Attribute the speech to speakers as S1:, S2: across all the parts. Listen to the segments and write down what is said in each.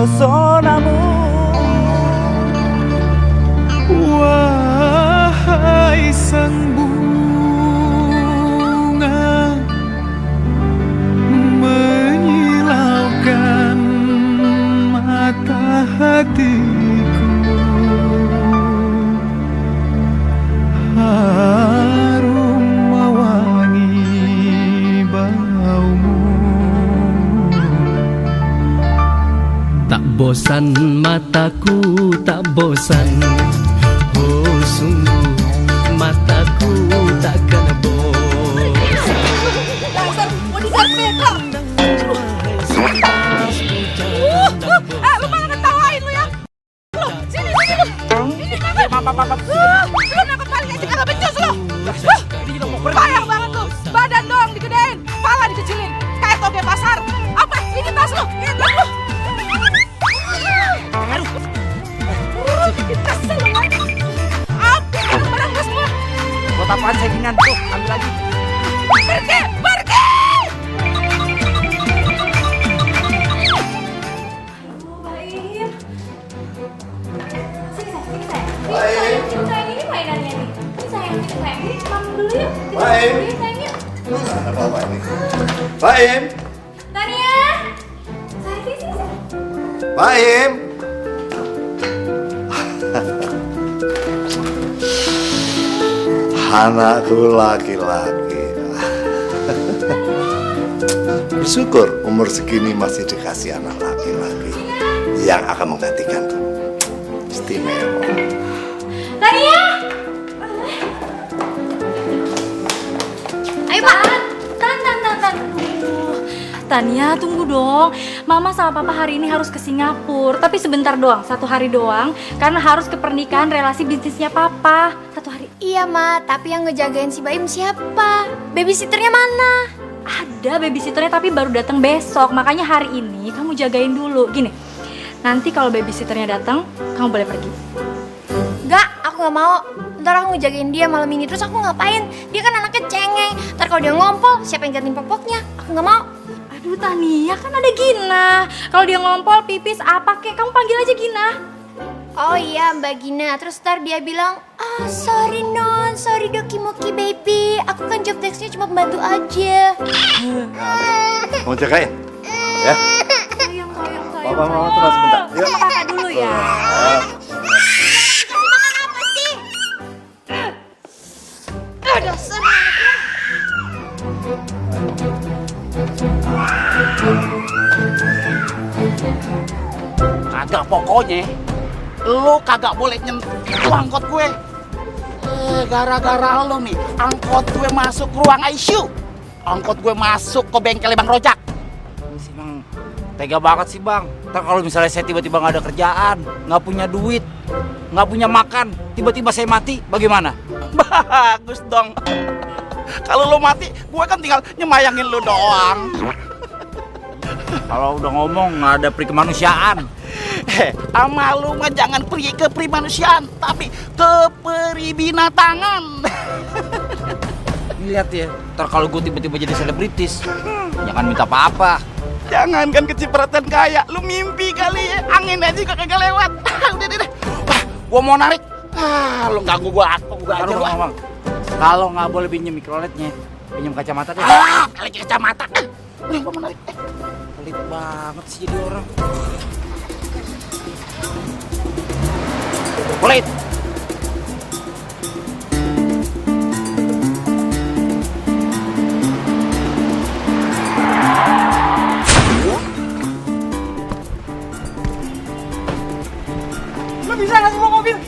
S1: pesonamu.
S2: Wahai sang bunga menyilaukan mata hatiku, harum mewangi baumu.
S3: Tak bosan mataku, tak bosan. Oh sungguh mataku takkan bosan.
S4: Dasar bodyguard bego. Lu malah ketawain lu ya. Lu, sini lu. Ini kenapa? Lu nangkep balik aja kagak becus lu. Payah banget lu. Badan doang digedein, kepala dikecilin. Kayak toge pasar. Apa? Ini tas lu. Ini tas lu. Bikin kesel lu kan. Apa? Barang gue semua.
S1: Buat apaan saingan tuh? Ambil lagi.
S4: Pergi!
S5: Ini mainannya nih. Ini sayang. Mam dulu yuk.
S6: Baim. Mana bapak ini? Baim.
S5: Tania. Sini.
S6: Baim. Anakku laki-laki. Bersyukur umur segini masih dikasih anak laki-laki yang akan menggantikan kamu. Istimewa.
S5: Tania. Ayo Pak. Tan. Tania, tunggu dong. Mama sama Papa hari ini harus ke Singapura, tapi sebentar doang, 1 hari doang, karena harus ke pernikahan relasi bisnisnya Papa. 1 hari.
S7: Iya, Ma, tapi yang ngejagain si Baim siapa? Babysitternya mana?
S5: Ada babysitternya tapi baru datang besok, makanya hari ini kamu jagain dulu. Gini, nanti kalau babysitternya datang, kamu boleh pergi.
S7: Enggak, aku nggak mau. Ntar aku ngejagain dia malam ini, terus aku ngapain? Dia kan anaknya cengeng. Ntar kalau dia ngompol, siapa yang gantiin popoknya? Aku nggak mau.
S5: Aduh Tania, kan ada Gina. Kalau dia ngompol, pipis, apa kek, kamu panggil aja Gina.
S7: Oh iya, Mbak Gina. Terus ntar dia bilang, sorry non, sorry Doki-Moki baby. Aku kan job desk-nya cuma pembantu aja.
S6: Mau jagain? Ya?
S5: Sayang.
S6: Papa mama tuh sebentar. Yuk.
S5: Sama kakak dulu ya.
S7: Kasih makan apa sih? Dasar.
S1: Kagak, pokoknya lu kagak boleh nyentuh angkot gue. Gara-gara lu nih, angkot gue masuk ruang ICU. Angkot gue masuk ke bengkel Bang Rojak. Si Bang, tega banget sih Bang. Ntar kalau misalnya saya tiba-tiba nggak ada kerjaan, nggak punya duit, nggak punya makan, tiba-tiba saya mati, bagaimana? Bagus dong. Kalau lu mati, gue kan tinggal nyemayangin lu doang. Kalau udah ngomong nggak ada peri kemanusiaan. Ama lu mah jangan pergi ke peri manusiaan, tapi ke peri binatangan. Lihat ya, ntar kalau gue tiba-tiba jadi selebritis, jangan minta apa-apa. Jangan kan kecipratan kaya, lu mimpi kali ya, angin aja juga kagak lewat. Udah. Wah, gue mau narik. Lu ganggu gue aja lu. Kalau nggak boleh pinjam mikrolednya, pinjam kacamata deh. Kali kacamata. Gue mau narik. Pelit banget sih jadi orang. Pelit.
S4: Lu bisa ngasih bawa mobil?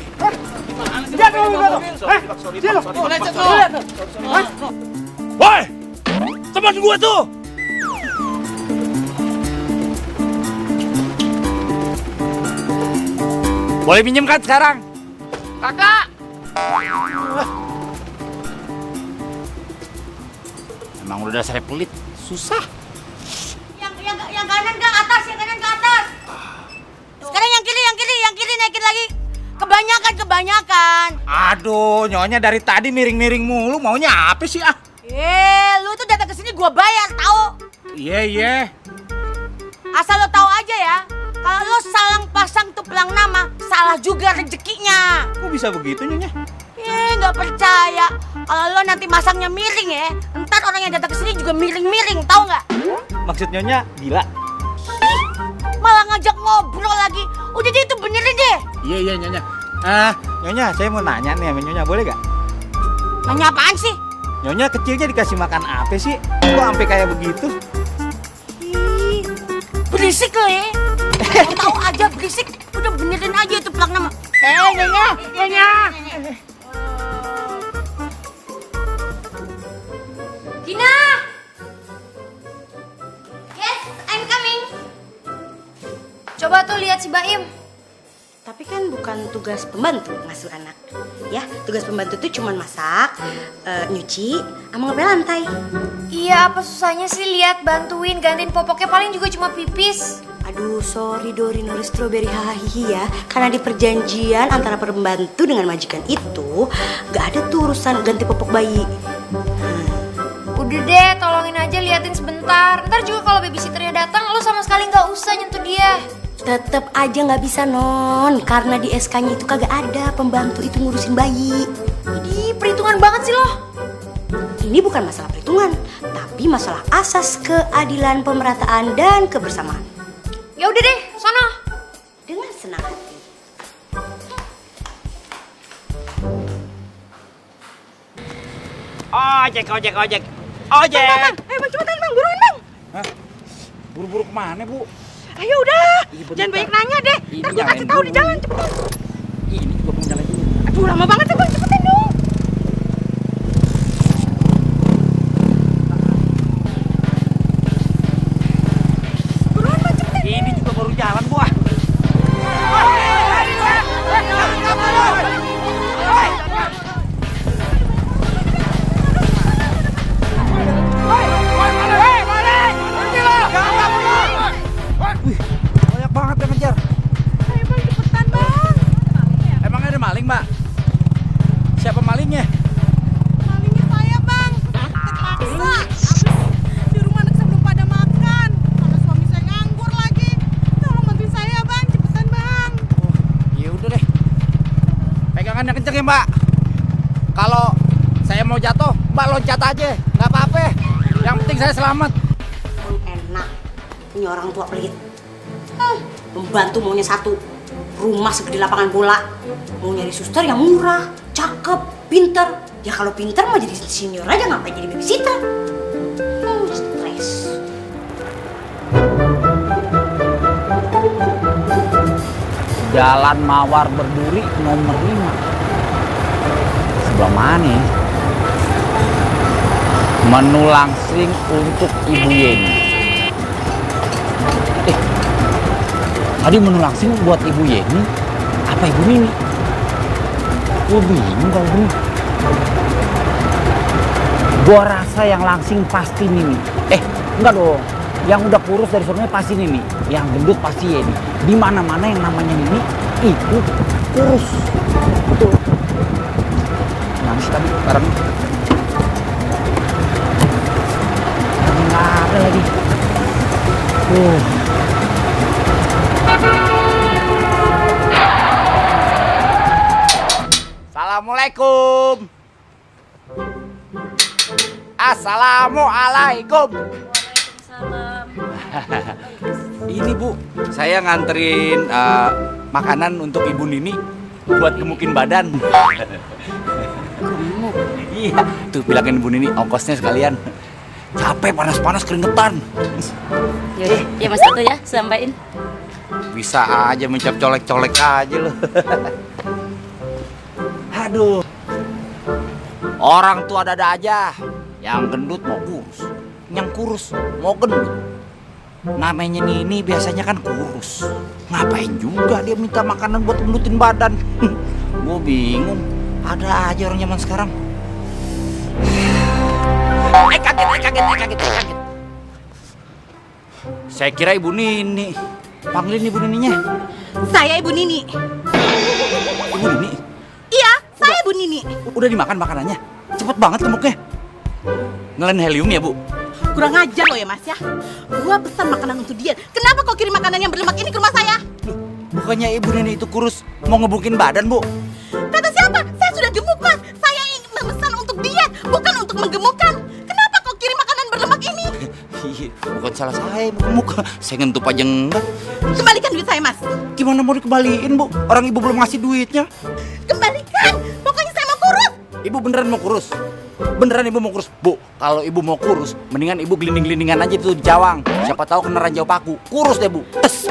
S4: Lihat mobil gua tuh. Lihat tuh.
S2: Woi, teman gua tuh.
S1: Boleh pinjam kan sekarang? Kakak. Emang udah dasar pelit, susah.
S4: Yang kanan ke atas, yang kanan ke atas. Sekarang yang kiri naikin lagi. Kebanyakan.
S1: Aduh, nyonya dari tadi miring-miring mulu, maunya apa sih ah?
S4: Lu tuh datang ke sini gua bayar, tahu?
S1: Iya.
S4: Asal lo tahu aja ya. Kalau lo ada rezekinya.
S1: Kok bisa begitu Nyonya?
S4: Nggak percaya. Kalau lo nanti masangnya miring ya, ntar orang yang datang ke sini juga miring-miring, tahu nggak?
S1: Maksud Nyonya gila?
S4: Malah ngajak ngobrol lagi. Udah deh itu benerin deh.
S1: Iya Nyonya. Nyonya saya mau nanya nih sama Nyonya, boleh gak?
S4: Nanya apaan sih?
S1: Nyonya kecilnya dikasih makan apa sih? Kok sampai kayak begitu?
S4: Ih, berisik lo ya. Tahu aja berisik. Udah benerin aja itu plat nama. Nyonya.
S7: Gina! Yes, I'm coming. Coba tuh lihat si Baim.
S4: Tapi kan bukan tugas pembantu ngasuh anak. Ya, tugas pembantu tuh cuma masak, nyuci, sama ngepel lantai.
S7: Iya, apa susahnya sih lihat bantuin gantiin popoknya paling juga cuma pipis.
S4: Aduh, sorry Dori Nori Strawberry hahihi ya. Karena di perjanjian antara pembantu dengan majikan itu gak ada tuh urusan ganti popok bayi.
S7: Udah deh, tolongin aja liatin sebentar. Ntar juga kalau babysitternya datang, lo sama sekali nggak usah nyentuh dia.
S4: Tetep aja nggak bisa non, karena di SK-nya itu kagak ada pembantu itu ngurusin bayi.
S7: Ih, perhitungan banget sih lo.
S4: Ini bukan masalah perhitungan, tapi masalah asas keadilan, pemerataan, dan kebersamaan.
S7: Ya udah deh, sono.
S4: Dengan senang hati.
S1: Ojek.
S4: Bang, cepetan bang, buruan bang.
S1: Hah? Buru-buru kemana Bu?
S4: Ayo udah,
S1: Iya,
S4: jangan
S1: bentar.
S4: banyak nanya deh.
S1: Ini
S4: Ntar gue
S1: nyalain
S4: kasih tahu di
S1: dulu.
S4: jalan, cepetan.
S1: Ini juga belum nyalain dulu.
S4: Aduh, lama banget sih bang, cepetan dong. Buruan bang, cepetan.
S1: Ini juga baru jalan Bu. Banyak banget yang ngejar.
S4: Ayo bang, cepetan bang.
S1: Emangnya ada maling, Mbak? Siapa malingnya?
S4: Malingnya saya bang, terpaksa. Abis di rumah anak saya belum pada makan. Kalau suami saya nganggur lagi. Tolong bantuin saya bang, cepetan bang.
S1: Ya udah deh. Pegangannya kenceng ya, Mbak. Kalau saya mau jatuh, Mbak loncat aja. Nggak apa-apa. Yang penting saya selamat.
S4: Enak, punya orang tua pelit. Pembantu maunya satu, rumah segede lapangan bola. Mau nyari suster yang murah, cakep, pinter. Ya kalau pinter mah jadi senior aja, ngapain jadi babysitter? Stres.
S1: Jalan Mawar Berduri nomor 5. Sebelah mana ya? Menu langsing untuk Ibu Yeni. Tadi menu langsing buat Ibu Yeni apa Ibu Nini? Gue bingung kalau ini. Gue rasa yang langsing pasti Nini. Enggak dong. Yang udah kurus dari sononya pasti Nini. Yang gendut pasti Yeni. Di mana-mana yang namanya Nini itu kurus. Betul. Mana sih tadi barang? Nggak ada lagi. Assalamualaikum. Assalamualaikum.
S5: Waalaikumsalam.
S1: Ini Bu, saya nganterin makanan untuk Ibu Nini buat gemukin badan.
S4: Gemuk.
S1: Iya, tuh bilangin Ibu Nini ongkosnya sekalian. Capek panas-panas keringetan.
S5: Yaudah, ya Mas Satu ya, sampaiin.
S1: Bisa aja mencap colek-colek aja loh. Aduh. Orang tua ada aja. Yang gendut mau kurus, yang kurus mau gendut. Namanya Nini biasanya kan kurus. Ngapain juga dia minta makanan buat gendutin badan? Gue bingung. Ada aja orang zaman sekarang. Kaget. Saya kira Ibu Nini. Panggilin Ibu Nininya.
S4: Saya Ibu Nini.
S1: Ibu Nini?
S4: Iya, saya Ibu Nini.
S1: Udah dimakan makanannya? Cepet banget gemuknya. Ngelen helium ya, Bu?
S4: Kurang ajar lo ya Mas ya. Gua pesan makanan untuk dia. Kenapa kau kirim makanan yang berlemak ini ke rumah saya?
S1: Loh, Bukannya ibu nenek itu kurus mau ngebukin badan, Bu?
S4: Kata siapa? Saya sudah gemuk, Mas. Saya ingin memesan untuk diet, bukan untuk menggemukkan. Kenapa kau kirim makanan berlemak ini?
S1: Iya, bukan salah saya, Bu. Gemuk. Saya ngentup aja enggak.
S4: Kembalikan duit saya, Mas.
S1: Gimana mau dikembaliin, Bu? Orang ibu belum ngasih duitnya.
S4: Kembalikan. Pokoknya saya mau kurus.
S1: Ibu beneran mau kurus? Beneran ibu mau kurus? Bu, kalau ibu mau kurus, mendingan ibu gelinding-gelindingan aja tuh di Cawang. Siapa tahu kena ranjau paku. Kurus deh, Bu. Tes.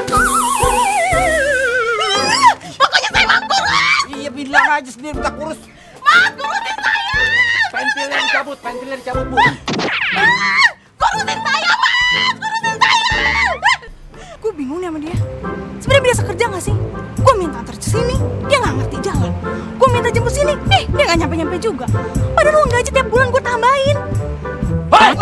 S4: Pokoknya saya mau kurus.
S1: Iya, bilang aja sendiri minta kurus.
S4: Mas, kurusin saya.
S1: Pentilnya dicabut, Bu.
S4: Kurusin saya, Mas. Kurusin saya. Gue bingung nih sama dia. Sebenarnya biasa kerja gak sih? Gue minta antar ke sini, dia gak ngerti jalan. Gue minta jemput sini, dia gak nyampe-nyampe juga. Padahal uang gaji tiap bulan gue tambahin.
S1: Hei,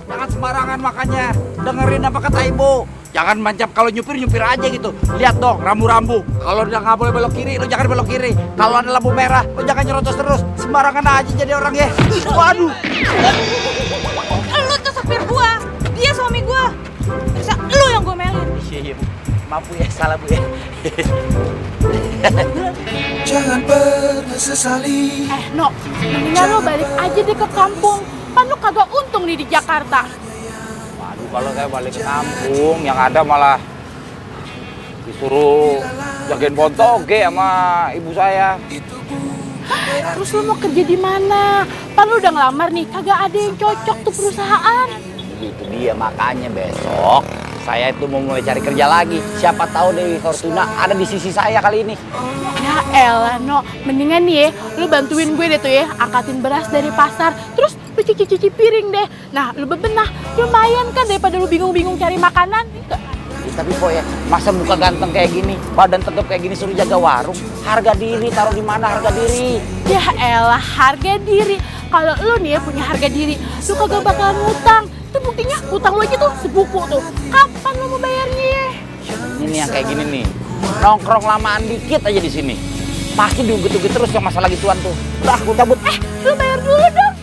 S1: jangan sembarangan makanya. Dengerin apa kata ibu. Jangan mancap, kalau nyupir aja gitu. Lihat dong rambu-rambu. Kalau udah nggak boleh belok kiri, lo jangan belok kiri. Kalau ada lampu merah, lo jangan nyerocos terus. Sembarangan aja jadi orang ya. Waduh.
S4: Lu tuh supir gue, dia suami gue. Bisa lu yang gue melin.
S1: Iya, Bu. Maaf, Bu ya, salah, Bu ya.
S2: Jangan pernah sesali.
S8: No, mendingan lo balik aja deh ke kampung. Kan lo kagak untung nih di Jakarta.
S1: Waduh, kalau saya balik ke kampung, yang ada malah disuruh jagain pontoge sama ibu saya.
S8: Terus lo mau kerja di mana? Pan lo udah ngelamar nih, kagak ada yang cocok tuh perusahaan.
S1: Itu dia, makanya besok saya itu mau mulai cari kerja lagi. Siapa tahu Dewi Fortuna ada di sisi saya kali ini.
S8: Ya elah, No. Mendingan nih ya, lo bantuin gue deh tuh ya, angkatin beras dari pasar. Terus lo cuci-cuci piring deh. Nah, lo bebenah. Lumayan kan daripada lo bingung-bingung cari makanan.
S1: Ya, tapi kok ya, masa muka ganteng kayak gini, badan tegap kayak gini suruh jaga warung? Harga diri, taruh di mana harga diri?
S8: Ya elah, harga diri. Kalau lo nih ya punya harga diri, lo kagak bakalan ngutang. Itu buktinya utang lo aja tuh sebuku tuh. Kapan lo mau bayarnya?
S1: Ini yang kayak gini nih, nongkrong lamaan dikit aja di sini. Pasti diuget-uget terus yang masalah gituan tuh. Udah, aku cabut.
S8: Lo bayar dulu dong.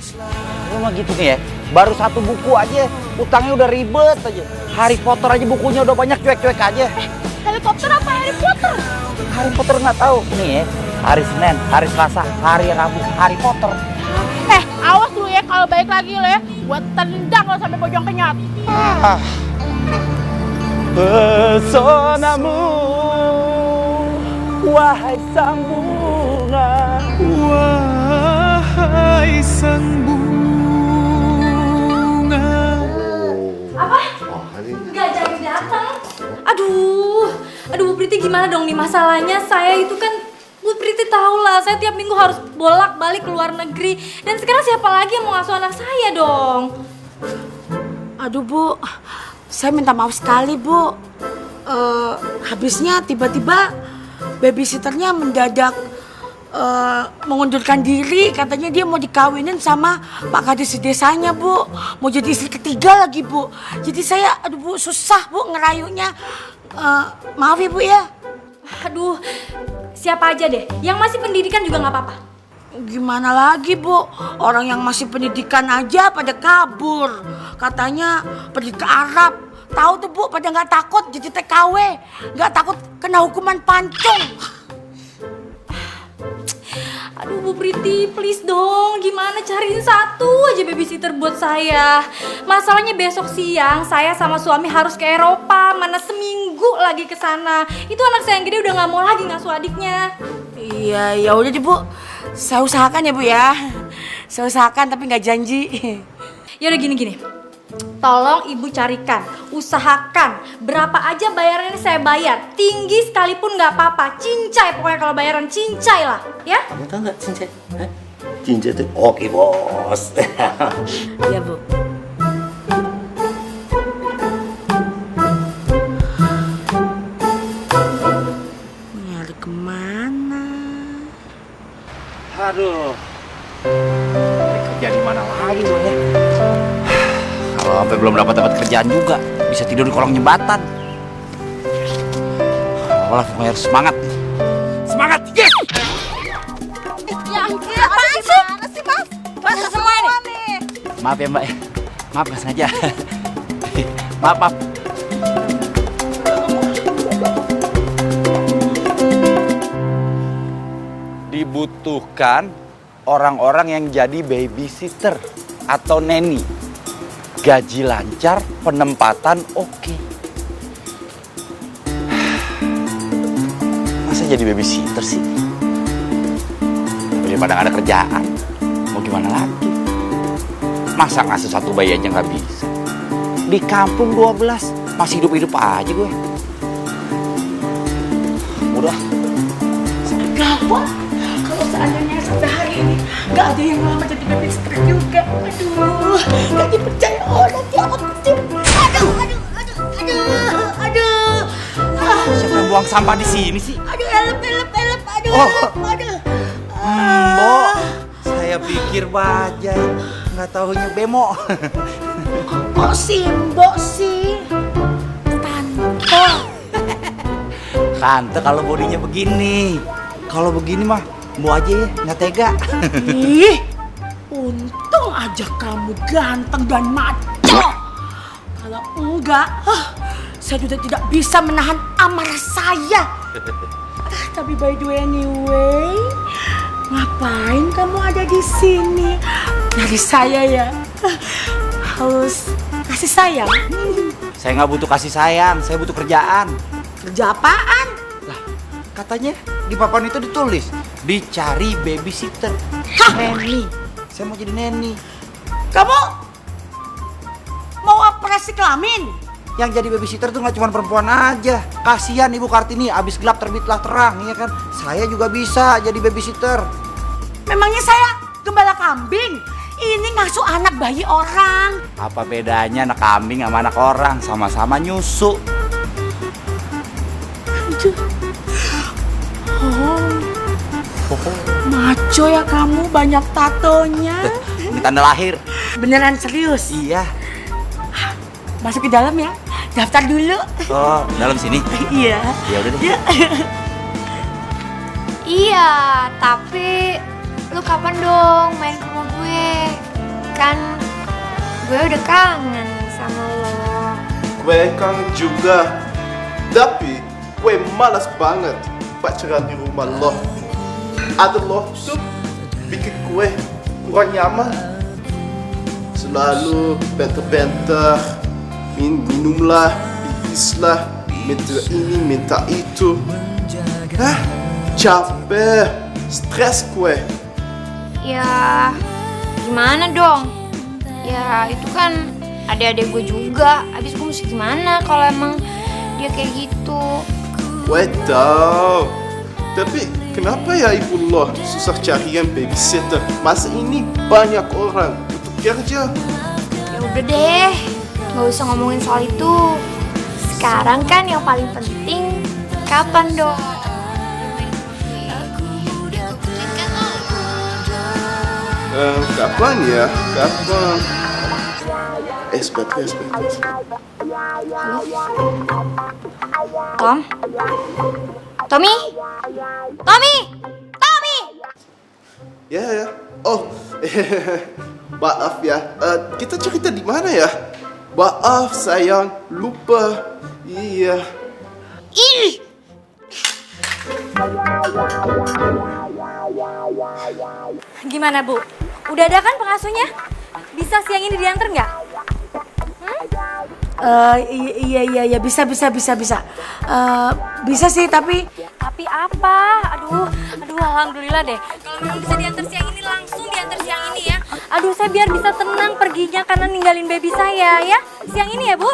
S1: Lu mah gitu nih ya, baru satu buku aja, utangnya udah ribet aja. Harry Potter aja bukunya udah banyak, cuek-cuek aja.
S8: Helikopter apa Harry Potter?
S1: Harry Potter nggak tahu. Nih ya, hari Senin, hari Selasa, hari Rabu, Harry Potter.
S8: Awas lu ya kalau balik lagi lo ya, buat tendang lo sampai pojok kenyot.
S1: Pesonamu, wahai sang bunga.
S2: Wahai sang bunga.
S5: Apa? Nggak jadi datang. Aduh, Bu Priti gimana dong nih masalahnya? Saya itu kan, Bu Priti tahu lah, saya tiap minggu harus bolak-balik ke luar negeri. Dan sekarang siapa lagi yang mau ngasuh anak saya dong?
S9: Aduh Bu, saya minta maaf sekali Bu. Habisnya tiba-tiba babysitternya mendadak mengundurkan diri. Katanya dia mau dikawinin sama Pak Kades desanya Bu. Mau jadi istri ketiga lagi Bu. Jadi saya, aduh Bu, susah Bu ngerayunya. Maaf ya Bu ya.
S5: Aduh, siapa aja deh, yang masih pendidikan juga nggak apa-apa.
S9: Gimana lagi Bu, orang yang masih pendidikan aja pada kabur. Katanya pergi ke Arab. Tahu tuh Bu, pada nggak takut jadi TKW, nggak takut kena hukuman pancung.
S5: Aduh Bu Priti, please dong, gimana cariin satu aja babysitter buat saya. Masalahnya besok siang saya sama suami harus ke Eropa, mana seminggu lagi ke sana. Itu anak saya yang gede udah nggak mau lagi ngasuh adiknya.
S9: Iya, ya udah deh Bu, saya usahakan ya Bu ya. Saya usahakan tapi nggak janji.
S5: Ya udah gini. Tolong ibu carikan, usahakan berapa aja bayarannya saya bayar. Tinggi sekalipun nggak apa-apa, cincai pokoknya kalau bayaran cincai lah, ya?
S6: Kamu tahu nggak cincai? Cincai itu oke bos.
S9: Iya Bu. Nyari kemana?
S1: Aduh, kerja di mana lagi lo ya? Kalau sampai belum dapat kerjaan juga, bisa tidur di kolong jembatan. Olah, pokoknya harus semangat. Semangat, yes!
S4: Apaan sih? Mana sih, Mas? Basah semua nih.
S1: Maaf ya Mbak, maaf nggak sengaja. Maaf. membutuhkan orang-orang yang jadi babysitter atau nanny. Gaji lancar, penempatan oke. Masa jadi babysitter sih? Daripada nggak ada kerjaan, mau gimana lagi? Masa ngasih satu bayi aja nggak bisa? Di kampung 12, masih hidup-hidup aja gue. Udah.
S9: Gawat, kalau seandainya sampai hari ini nggak ada yang lama jadi babysitter juga. Aduh, nggak dipercaya orang ya aku. Aduh.
S1: Siapa yang buang sampah di sini sih?
S9: Aduh, elep, aduh.
S1: Oh. Mbok, saya pikir bajai, nggak taunya bemo.
S9: Mbok sih.
S1: Tante kalau bodinya begini. Kalau begini mah Mbok aja ya, nggak tega.
S9: Ih, untung aja kamu ganteng dan maco. Kalau enggak, saya sudah tidak bisa menahan amarah saya. Tapi by the way anyway, ngapain kamu ada di sini? Dari saya ya. Harus kasih sayang.
S1: Saya nggak butuh kasih sayang, saya butuh kerjaan.
S9: Kerja apaan?
S1: Lah, katanya di papan itu ditulis dicari babysitter. Nanny. Saya mau jadi nanny.
S9: Kamu mau operasi kelamin?
S1: Yang jadi babysitter tuh nggak cuma perempuan aja. Kasihan Ibu Kartini, abis gelap terbitlah terang, ya kan? Saya juga bisa jadi babysitter.
S9: Memangnya saya gembala kambing? Ini ngasuh anak bayi orang.
S1: Apa bedanya anak kambing sama anak orang? Sama-sama nyusu.
S9: Maco ya kamu, banyak tatonya.
S1: Ini tanda lahir.
S9: Beneran serius?
S1: Iya.
S9: Masuk ke dalam ya. Daftar dulu.
S1: Oh, dalam sini?
S9: Iya.
S1: Ya udah deh.
S7: Iya, tapi lu kapan dong main ke rumah gue? Kan gue udah kangen sama lo.
S2: Gue kangen juga. Tapi gue malas banget pacaran di rumah lo. Ada lo tuh bikin gue kurang nyaman. Selalu benter-benter, minumlah, pipislah, minta ini, minta itu. Hah? Capek, stres gue.
S7: Ya gimana dong? Ya itu kan adik-adik gue juga. Habis gue mesti gimana kalau emang dia kayak gitu?
S2: Gue tahu. Tapi kenapa ya ibu lo susah carian babysitter? Masa ini banyak orang untuk kerja.
S7: Ya udah deh, nggak usah ngomongin soal itu. Sekarang kan yang paling penting kapan dong?
S2: Kapan ya? Kapan? Sebentar.
S7: Tom? Tommy?
S2: Ya. Oh, maaf ya. Kita cerita di mana ya? Maaf sayang, lupa. Iya.
S7: Ih!
S5: Gimana Bu? Udah ada kan pengasuhnya? Bisa siang ini diantar nggak?
S9: Iya, bisa. Bisa sih, tapi
S5: Apa? Aduh, alhamdulillah deh. Kalau memang bisa diantar siang ini, langsung diantar siang ini ya. Aduh, saya biar bisa tenang perginya karena ninggalin baby saya ya. Siang ini ya Bu?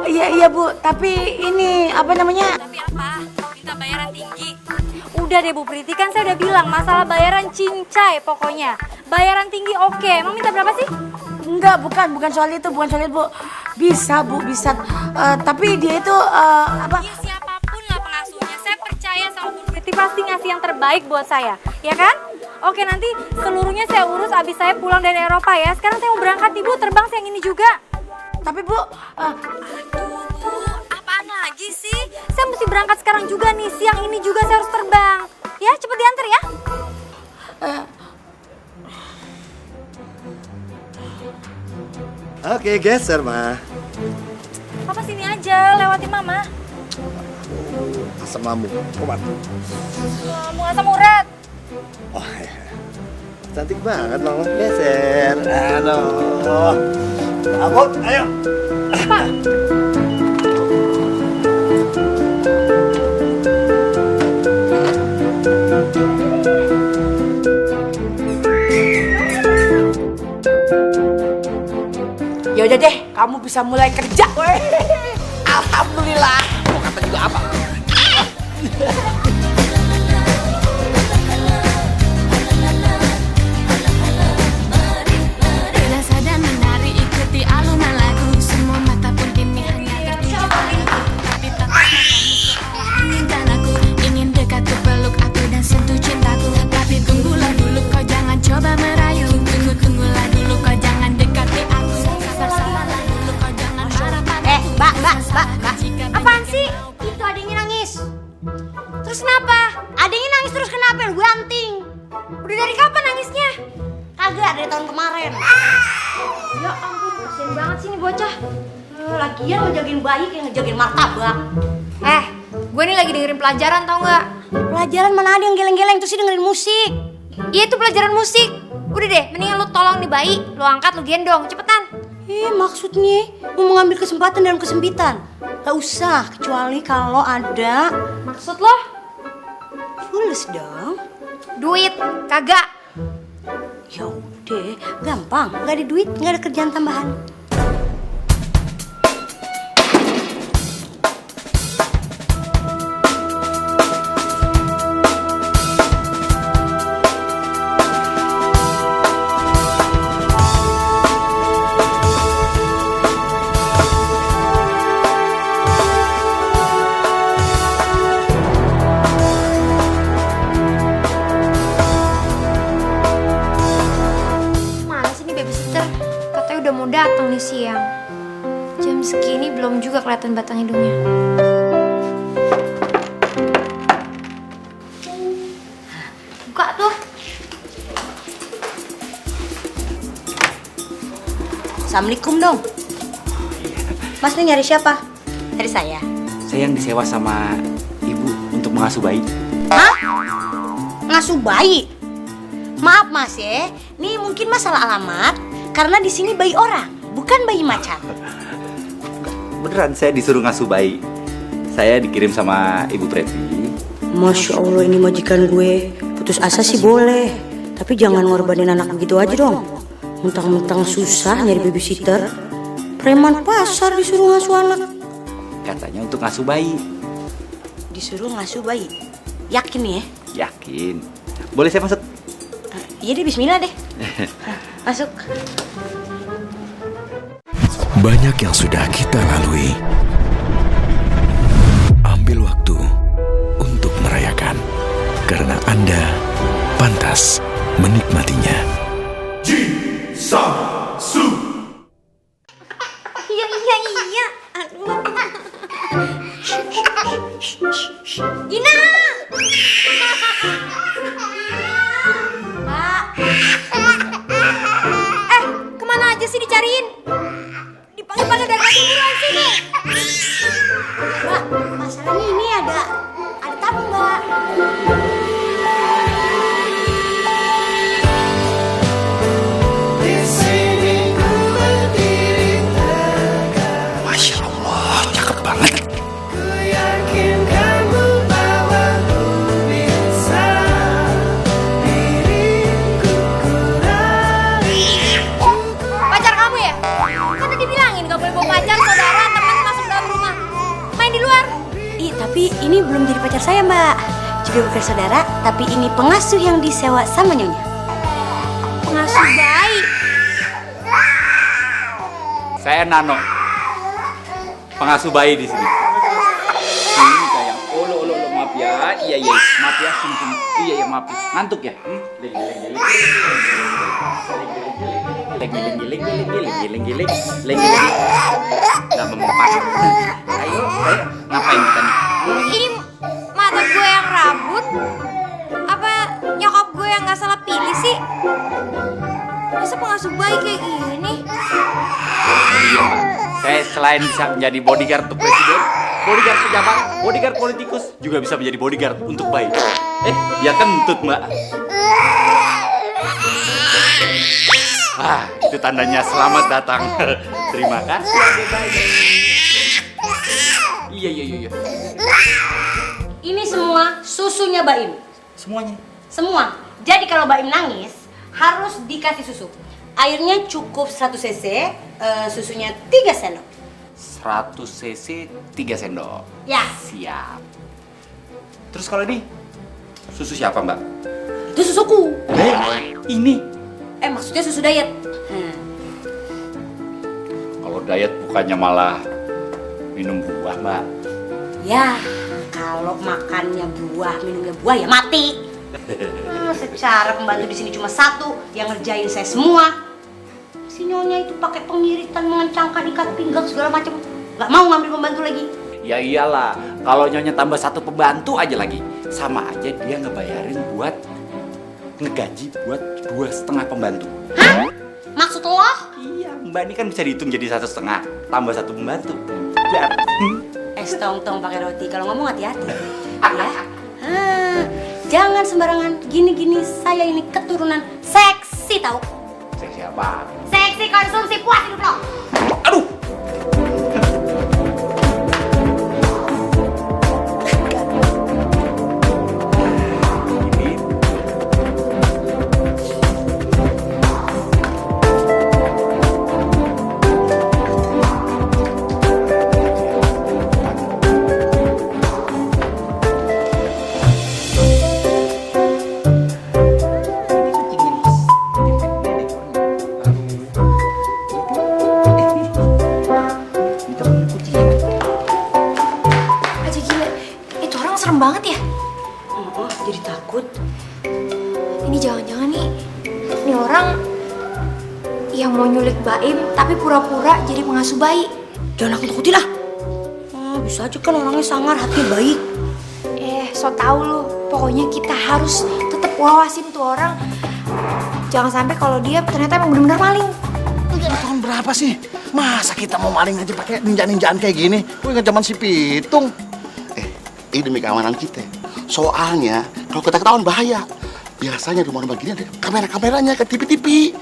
S9: iya Bu, tapi ini apa namanya?
S5: Tapi apa? Minta bayaran tinggi. Udah deh Bu Priti, kan saya udah bilang masalah bayaran cincai pokoknya. Bayaran tinggi oke. Emang minta berapa sih?
S9: Enggak, bukan soal itu Bu. Bisa Bu, bisa. Tapi dia itu apa?
S5: Ya siapapun lah pengasuhnya, saya percaya sama Bu Priti pasti ngasih yang terbaik buat saya, ya kan? Oke, nanti seluruhnya saya urus abis saya pulang dari Eropa ya. Sekarang saya mau berangkat nih Bu, terbang siang ini juga.
S9: Tapi Bu,
S5: Aduh Bu, apaan lagi sih? Saya mesti berangkat sekarang juga nih, siang ini juga saya harus terbang. Ya, cepet diantar ya.
S6: Oke, geser, Ma.
S5: Papa sini aja, lewatin Mama.
S6: Asam lambung. Kumat.
S5: Mau asam urat.
S6: Oh, ya. Cantik banget Mama. Geser. Aduh. Abot, ayo.
S9: Ya udah deh, kamu bisa mulai kerja. Weh. Alhamdulillah.
S1: Mau kata juga apa?
S10: Rasa dan menari ikuti alunan lagu. Semua mata pun kini hanya tertuju padaku. Tapi tak ingin dan aku ingin dekat ku peluk aku dan sentuh cintaku. Tapi tunggulah dulu kau jangan coba merayu. Tunggulah dulu kau jangan dekati aku. Sabar-sabarlah dulu kau jangan marah padaku.
S7: Mbak. Apaan sih? Itu adiknya nangis. Terus kenapa? Adiknya nangis terus kenapa? Lu banting. Udah dari kapan nangisnya? Kagak, dari tahun kemarin. Ya ampun, kasian banget sih nih bocah. Lagian ngejagain bayi kayak ngejagain martabak. Gue nih lagi dengerin pelajaran tau nggak? Pelajaran mana ada yang geleng-geleng, terus sih dengerin musik. Iya itu pelajaran musik. Udah deh, mendingan lu tolong nih bayi, lu angkat, lu gendong, cepetan.
S9: Maksudnya mau mengambil kesempatan dalam kesempitan. Gak usah, kecuali kalau ada.
S7: Maksud lo?
S9: Tulus dong.
S7: Duit, kagak.
S9: Ya udah, gampang. Gak ada duit, gak ada kerjaan tambahan.
S7: Mana sih nih babysitter? Katanya udah mau datang nih siang. Jam segini belum juga kelihatan batang hidungnya. Buka tuh.
S9: Assalamualaikum dong. Mas nih nyari siapa? Dari saya.
S1: Saya yang disewa sama ibu untuk mengasuh bayi.
S9: Hah? Ngasuh bayi? Maaf mas ya, nih mungkin masalah alamat karena di sini bayi orang, bukan bayi macan.
S1: Beneran saya disuruh ngasuh bayi. Saya dikirim sama Ibu Preti.
S9: Masya Allah, ini majikan gue. Putus asa sih boleh, tapi jangan ngorbanin anak begitu aja dong. Mentang-mentang susah nyari babysitter, preman pasar disuruh ngasuh anak.
S1: Katanya untuk ngasuh bayi.
S9: Disuruh ngasuh bayi? Yakin ya?
S1: Yakin. Boleh saya masuk?
S9: Iya deh, bismillah deh. Masuk.
S11: Banyak yang sudah kita lalui. Ambil waktu untuk merayakan, karena Anda pantas menikmatinya.
S2: Ji-sang-su.
S7: Iya. Aduh. Gina! Mbak. Kemana aja sih dicariin? Dipanggil-panggil dari tadi buruan sini.
S9: Mbak, masalahnya ini ada tamu mbak.
S1: Masya Allah, cakep banget.
S7: Pacar kamu ya? Kan tadi bilangin gak boleh bawa pacar, saudara, teman masuk dalam rumah. Main di luar.
S9: Tapi ini belum jadi pacar saya mbak. Juga bukan saudara, tapi ini pengasuh yang disewa sama nyonya.
S7: Pengasuh bayi.
S1: Saya Nano, pengasuh bayi di sini. Ini sayang. Lo, maaf ya. Iya, maaf ya. Sini. Iya, maaf. Ngantuk ya? Giling. Gak mempan. Ayo, ngapain kita nih?
S7: Ini mata gue yang rambut? Apa nyokap gue yang gak salah pilih sih? Masa pengasuh bayi kayak gini?
S1: Iya, Pak. Saya selain bisa menjadi bodyguard untuk presiden, bodyguard pejabat, bodyguard politikus juga bisa menjadi bodyguard untuk bayi. Ya kentut, Mbak. Itu tandanya selamat datang. Terima kasih, bayi. Iya.
S7: Ini semua susunya Baim.
S1: Semuanya.
S7: Semua. Jadi kalau Baim nangis harus dikasih susu. Airnya cukup 100 cc, susunya 3 sendok.
S1: 100 cc 3 sendok.
S7: Ya.
S1: Siap. Terus kalau ini susu siapa, Mbak?
S7: Itu susuku.
S1: Ini.
S7: Maksudnya susu diet.
S1: Kalau diet bukannya malah minum buah, Mbak.
S7: Ya, kalau makannya buah, minumnya buah ya mati. Secara pembantu di sini cuma satu yang ngerjain saya semua. Si Nyonya itu pakai pengiritan, mengencangkan ikat pinggang segala macam. Nggak mau ngambil pembantu lagi.
S1: Ya iyalah, kalau Nyonya tambah satu pembantu aja lagi, sama aja dia ngebayarin buat ngegaji buat 2,5 pembantu.
S7: Hah? Maksud lo?
S1: Iya, Mbak ini kan bisa dihitung jadi 1,5 tambah 1 pembantu. Ya.
S7: Tong pakai roti. Kalau ngomong hati-hati. Ya. Jangan sembarangan. Gini-gini saya ini keturunan seksi tahu.
S1: Seksi apa?
S7: Seksi konsumsi puas hidup lo.
S1: Aduh.
S5: serem banget ya?
S7: Jadi takut.
S5: Ini jangan-jangan nih orang yang mau nyulik Baim tapi pura-pura jadi pengasuh bayi.
S7: Jangan nakut-nakutin lah. Bisa aja kan orangnya sangar, hatinya baik.
S5: So tau lu. Pokoknya kita harus tetap wawasin tuh orang. Jangan sampai kalau dia ternyata emang benar-benar maling.
S12: Tahun berapa sih? Masa kita mau maling aja pakai ninja-ninjaan kayak gini? Gue ingat zaman si Pitung.
S6: Ini demi keamanan kita. Soalnya kalau kita ketahuan bahaya. Biasanya rumah-rumah gini ada kamera-kameranya ke TV-TV.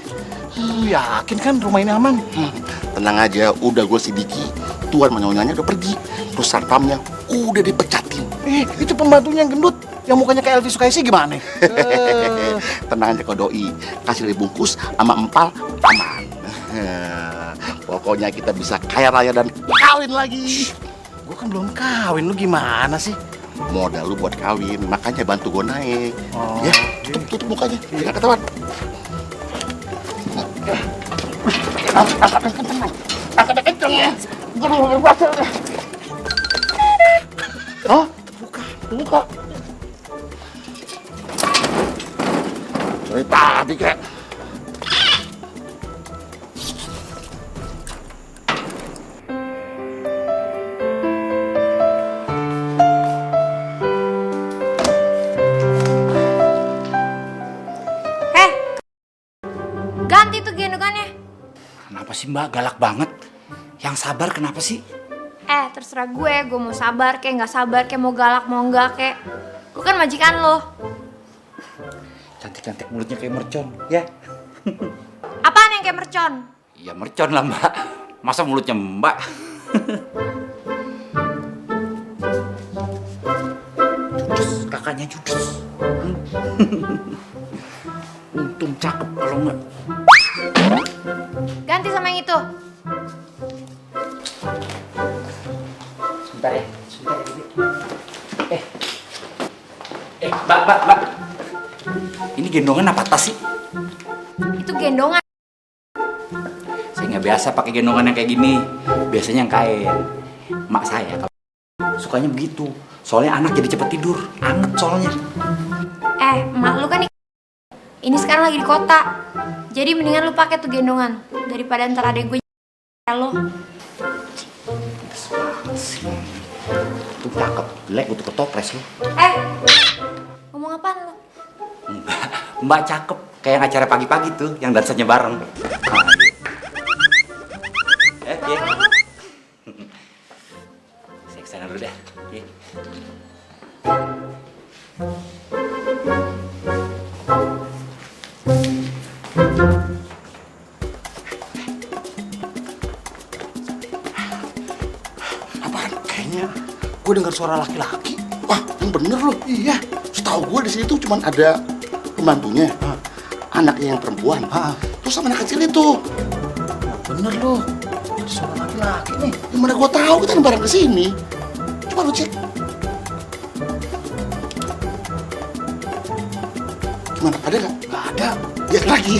S12: Yakin kan rumah ini aman?
S6: Tenang aja, udah gue sidiki. Tuan menyonyanya udah pergi. Terus satpamnya udah dipecatin.
S12: Itu pembantunya yang gendut, yang mukanya kayak Elvi Sukaisi gimana?
S6: Tenang aja kau doi. Kasih dibungkus sama empal aman. Pokoknya kita bisa kaya raya dan kawin lagi.
S12: Gue kan belum kawin, lu gimana sih?
S6: Modal lu buat kawin, makanya bantu gue naik. Ya, tutup mukanya, jangan ketahuan. Angkat kenceng. Oh, buka. Dari tadi kayak.
S5: Ganti tuh gendongannya.
S1: Kenapa sih Mbak galak banget? Yang sabar kenapa sih?
S5: Terserah gue mau sabar kayak nggak sabar kayak mau galak mau enggak kayak. Gue kan majikan lo.
S1: Cantik-cantik mulutnya kayak mercon, ya?
S5: Apaan yang kayak mercon?
S1: Ya mercon lah Mbak. Masa mulutnya Mbak? Judes, kakaknya judes. Untung cakep kalau enggak.
S5: Ganti sama yang itu.
S1: Sebentar ya, Mbak. Ini gendongan apa tas sih?
S5: Itu gendongan.
S1: Saya nggak biasa pakai gendongan yang kayak gini. Biasanya yang kain. Mak saya kalau sukanya begitu. Soalnya anak jadi cepet tidur. Anget soalnya.
S5: Emak lu kan ini sekarang lagi di kota. Jadi mendingan lu pakai tuh gendongan daripada ntar adek gue lo.
S1: Tuh cakep, jelek butuh ketoples lu.
S5: Ngomong apaan lu?
S1: Mbak cakep, kayak acara pagi-pagi tuh yang dansanya bareng. Saya kesana dulu deh.
S12: Apaan? Kayaknya gue dengar suara laki-laki. Wah, yang bener loh. Iya. Setahu gue di situ cuma ada pembantunya, anaknya yang perempuan, terus sama anak kecil itu. Bener loh. Ada suara laki-laki nih. Yang mana gue tahu kita bareng ke sini. Coba lu cek. Gimana? Ada nggak? Nggak ada. Lihat lagi.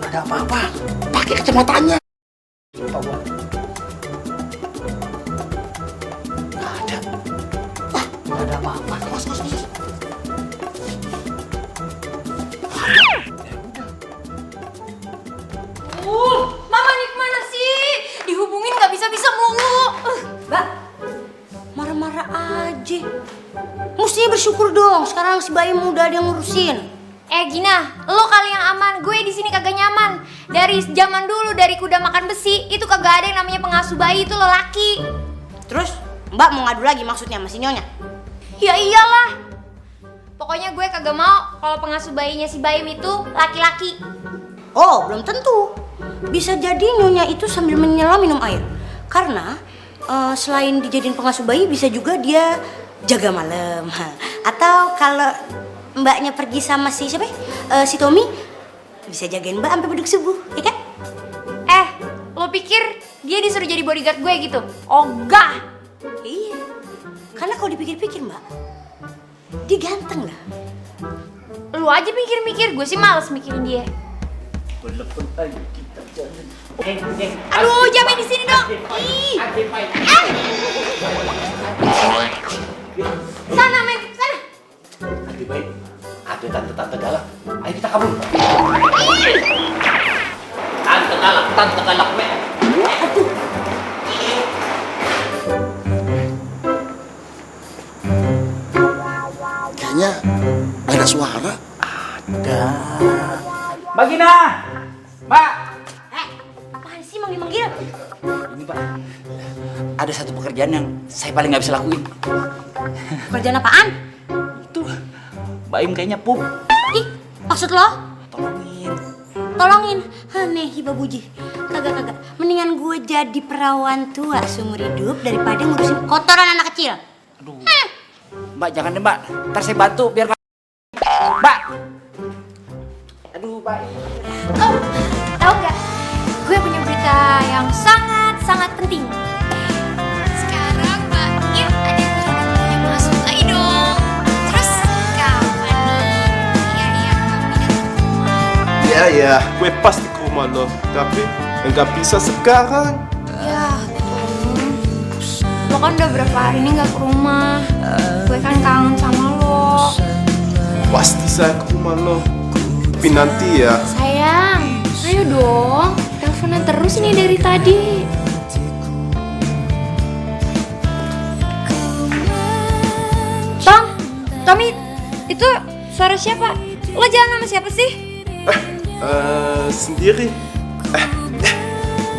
S12: Nggak ada apa-apa. Pakai kacamatanya. Lupa gua. Nggak ada. Ah, nggak ada apa-apa. Mas.
S5: Mama nih kemana sih? Dihubungin nggak bisa-bisa mulu.
S7: Mbak, marah-marah aja. Mestinya bersyukur dong, sekarang si Baim udah ada yang ngurusin.
S5: Gina, lo kali yang aman, gue di sini kagak nyaman. Dari zaman dulu, dari kuda makan besi, itu kagak ada yang namanya pengasuh bayi, itu lelaki.
S7: Terus, Mbak mau ngadu lagi maksudnya sama si Nyonya?
S5: Ya iyalah. Pokoknya gue kagak mau kalau pengasuh bayinya si Baim itu laki-laki.
S7: Oh, belum tentu. Bisa jadi Nyonya itu sambil menyelam minum air. Karena selain dijadiin pengasuh bayi, bisa juga dia jaga malam. Atau kalau Mbaknya pergi sama si siapa? Si Tommy bisa jagain Mbak sampai beduk subuh, ya kan?
S5: Lo pikir dia disuruh jadi bodyguard gue gitu? Ogah.
S7: Iya. Karena kalau dipikir-pikir, Mbak, dia ganteng lah.
S5: Lu aja mikir-mikir, gue sih males mikirin dia. Aduh, jangan main di sini dong. Ih. Sana main, sana.
S1: Lebih baik ada tante-tante galak. Ayo kita kabur. Tante galak, men.
S12: Kayaknya ada suara.
S1: Ada. Mbak Gina! Mbak!
S7: Apaan sih manggil-manggil?
S1: Ini Pak, ada satu pekerjaan yang saya paling nggak bisa lakuin.
S7: Pekerjaan apaan?
S1: Itu, Mbak Im kayaknya pup.
S7: Ih, maksud lo?
S1: Tolongin.
S7: Tolongin. Nih, Hibabuji. Kagak. Mendingan gue jadi perawan tua seumur hidup daripada ngurusin kotoran anak kecil.
S1: Aduh. Mbak, jangan deh Mbak. Ntar saya bantu biar Mbak. Aduh, Mbak.
S5: Oh, tahu nggak? Gue punya berita yang sangat penting. Sekarang Mbak Im ada yang masuk lagi dong. Terus kapan nih yang kami datang ke rumah?
S2: Ya, gue pasti ke rumah lo. Tapi nggak bisa sekarang.
S5: Ya, lo kan udah berapa hari ini nggak ke rumah. Gue kan kangen sama lo.
S2: Pasti saya ke rumah lo. Tapi nanti ya.
S5: Sayang, ayo dong. Teleponan terus nih dari tadi. Tommy, itu suara siapa? Lo jalan sama siapa sih?
S2: Sendiri.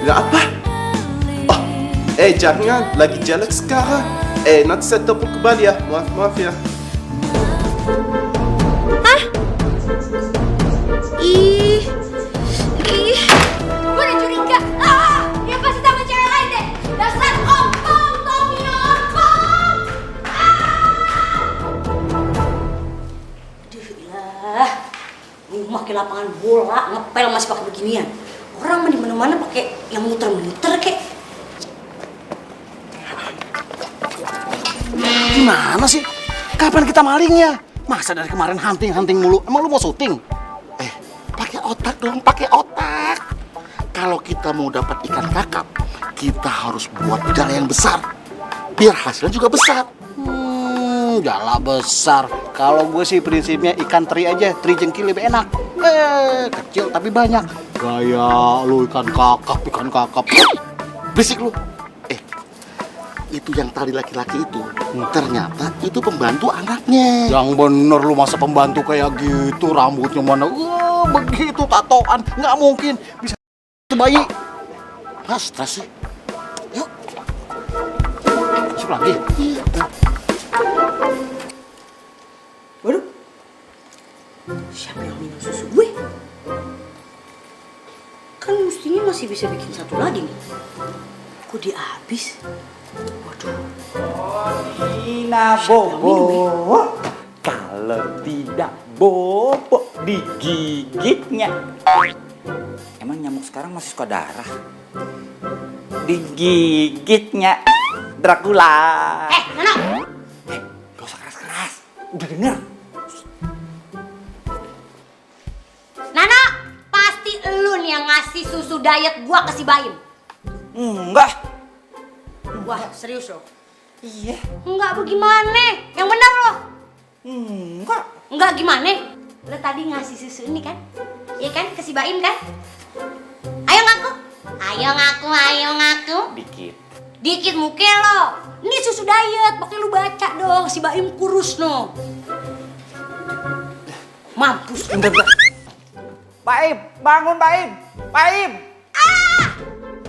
S2: Nggak apa? Oh, jangan. Lagi jelek sekarang. Nanti saya telepon kembali ya. Maaf ya.
S5: Hah? Ih, gue udah curiga. Dia pasti sama cewek lain deh. Dasar ompong, Tommy ompong.
S7: Aduh, ilah. Rumah kayak lapangan bola, ngepel masih pakai beginian. Orang mah di mana-mana pakai yang muter-muter kek.
S12: Gimana sih? Kapan kita malingnya? Masa dari kemarin hunting mulu? Emang lu mau syuting? Pakai otak dong, pakai otak. Kalau kita mau dapat ikan kakap, kita harus buat jala yang besar. Biar hasilnya juga besar. Jala besar. Kalau gue sih prinsipnya ikan teri aja, teri jengkil lebih enak. Kecil tapi banyak. Gaya lu ikan kakap. Berisik lu. Itu yang tadi laki-laki itu, ternyata itu pembantu anaknya. Yang bener lu, masa pembantu kayak gitu, rambutnya mana? Begitu tatoan, nggak mungkin bisa bayi. Stres sih. Yuk. masuk lagi.
S9: Waduh, siapa yang minum susu gue? Kan mestinya masih bisa bikin satu lagi nih. Kok dia habis? Waduh.
S1: Ina bobo. Kalau tidak bobo digigitnya. Emang nyamuk sekarang masih suka darah? Digigitnya Dracula.
S7: Nana.
S1: Gak usah keras-keras. Udah denger.
S7: Nana, pasti lu nih yang ngasih susu diet gua ke si Baim.
S1: Enggak.
S7: Wah, serius loh?
S1: Iya.
S7: Enggak bagaimana? Yang benar loh?
S1: Enggak.
S7: Enggak gimana? Lo tadi ngasih susu ini kan? Iya kan? Ke si Baim kan? Ayo ngaku. Ayo ngaku, ayo ngaku.
S1: Dikit.
S7: Dikit muka lo. Ini susu diet, makanya lu baca dong. Si Baim kurus no. Mampus.
S1: Bentar. Baim, bangun Baim. Baim.
S7: Ah!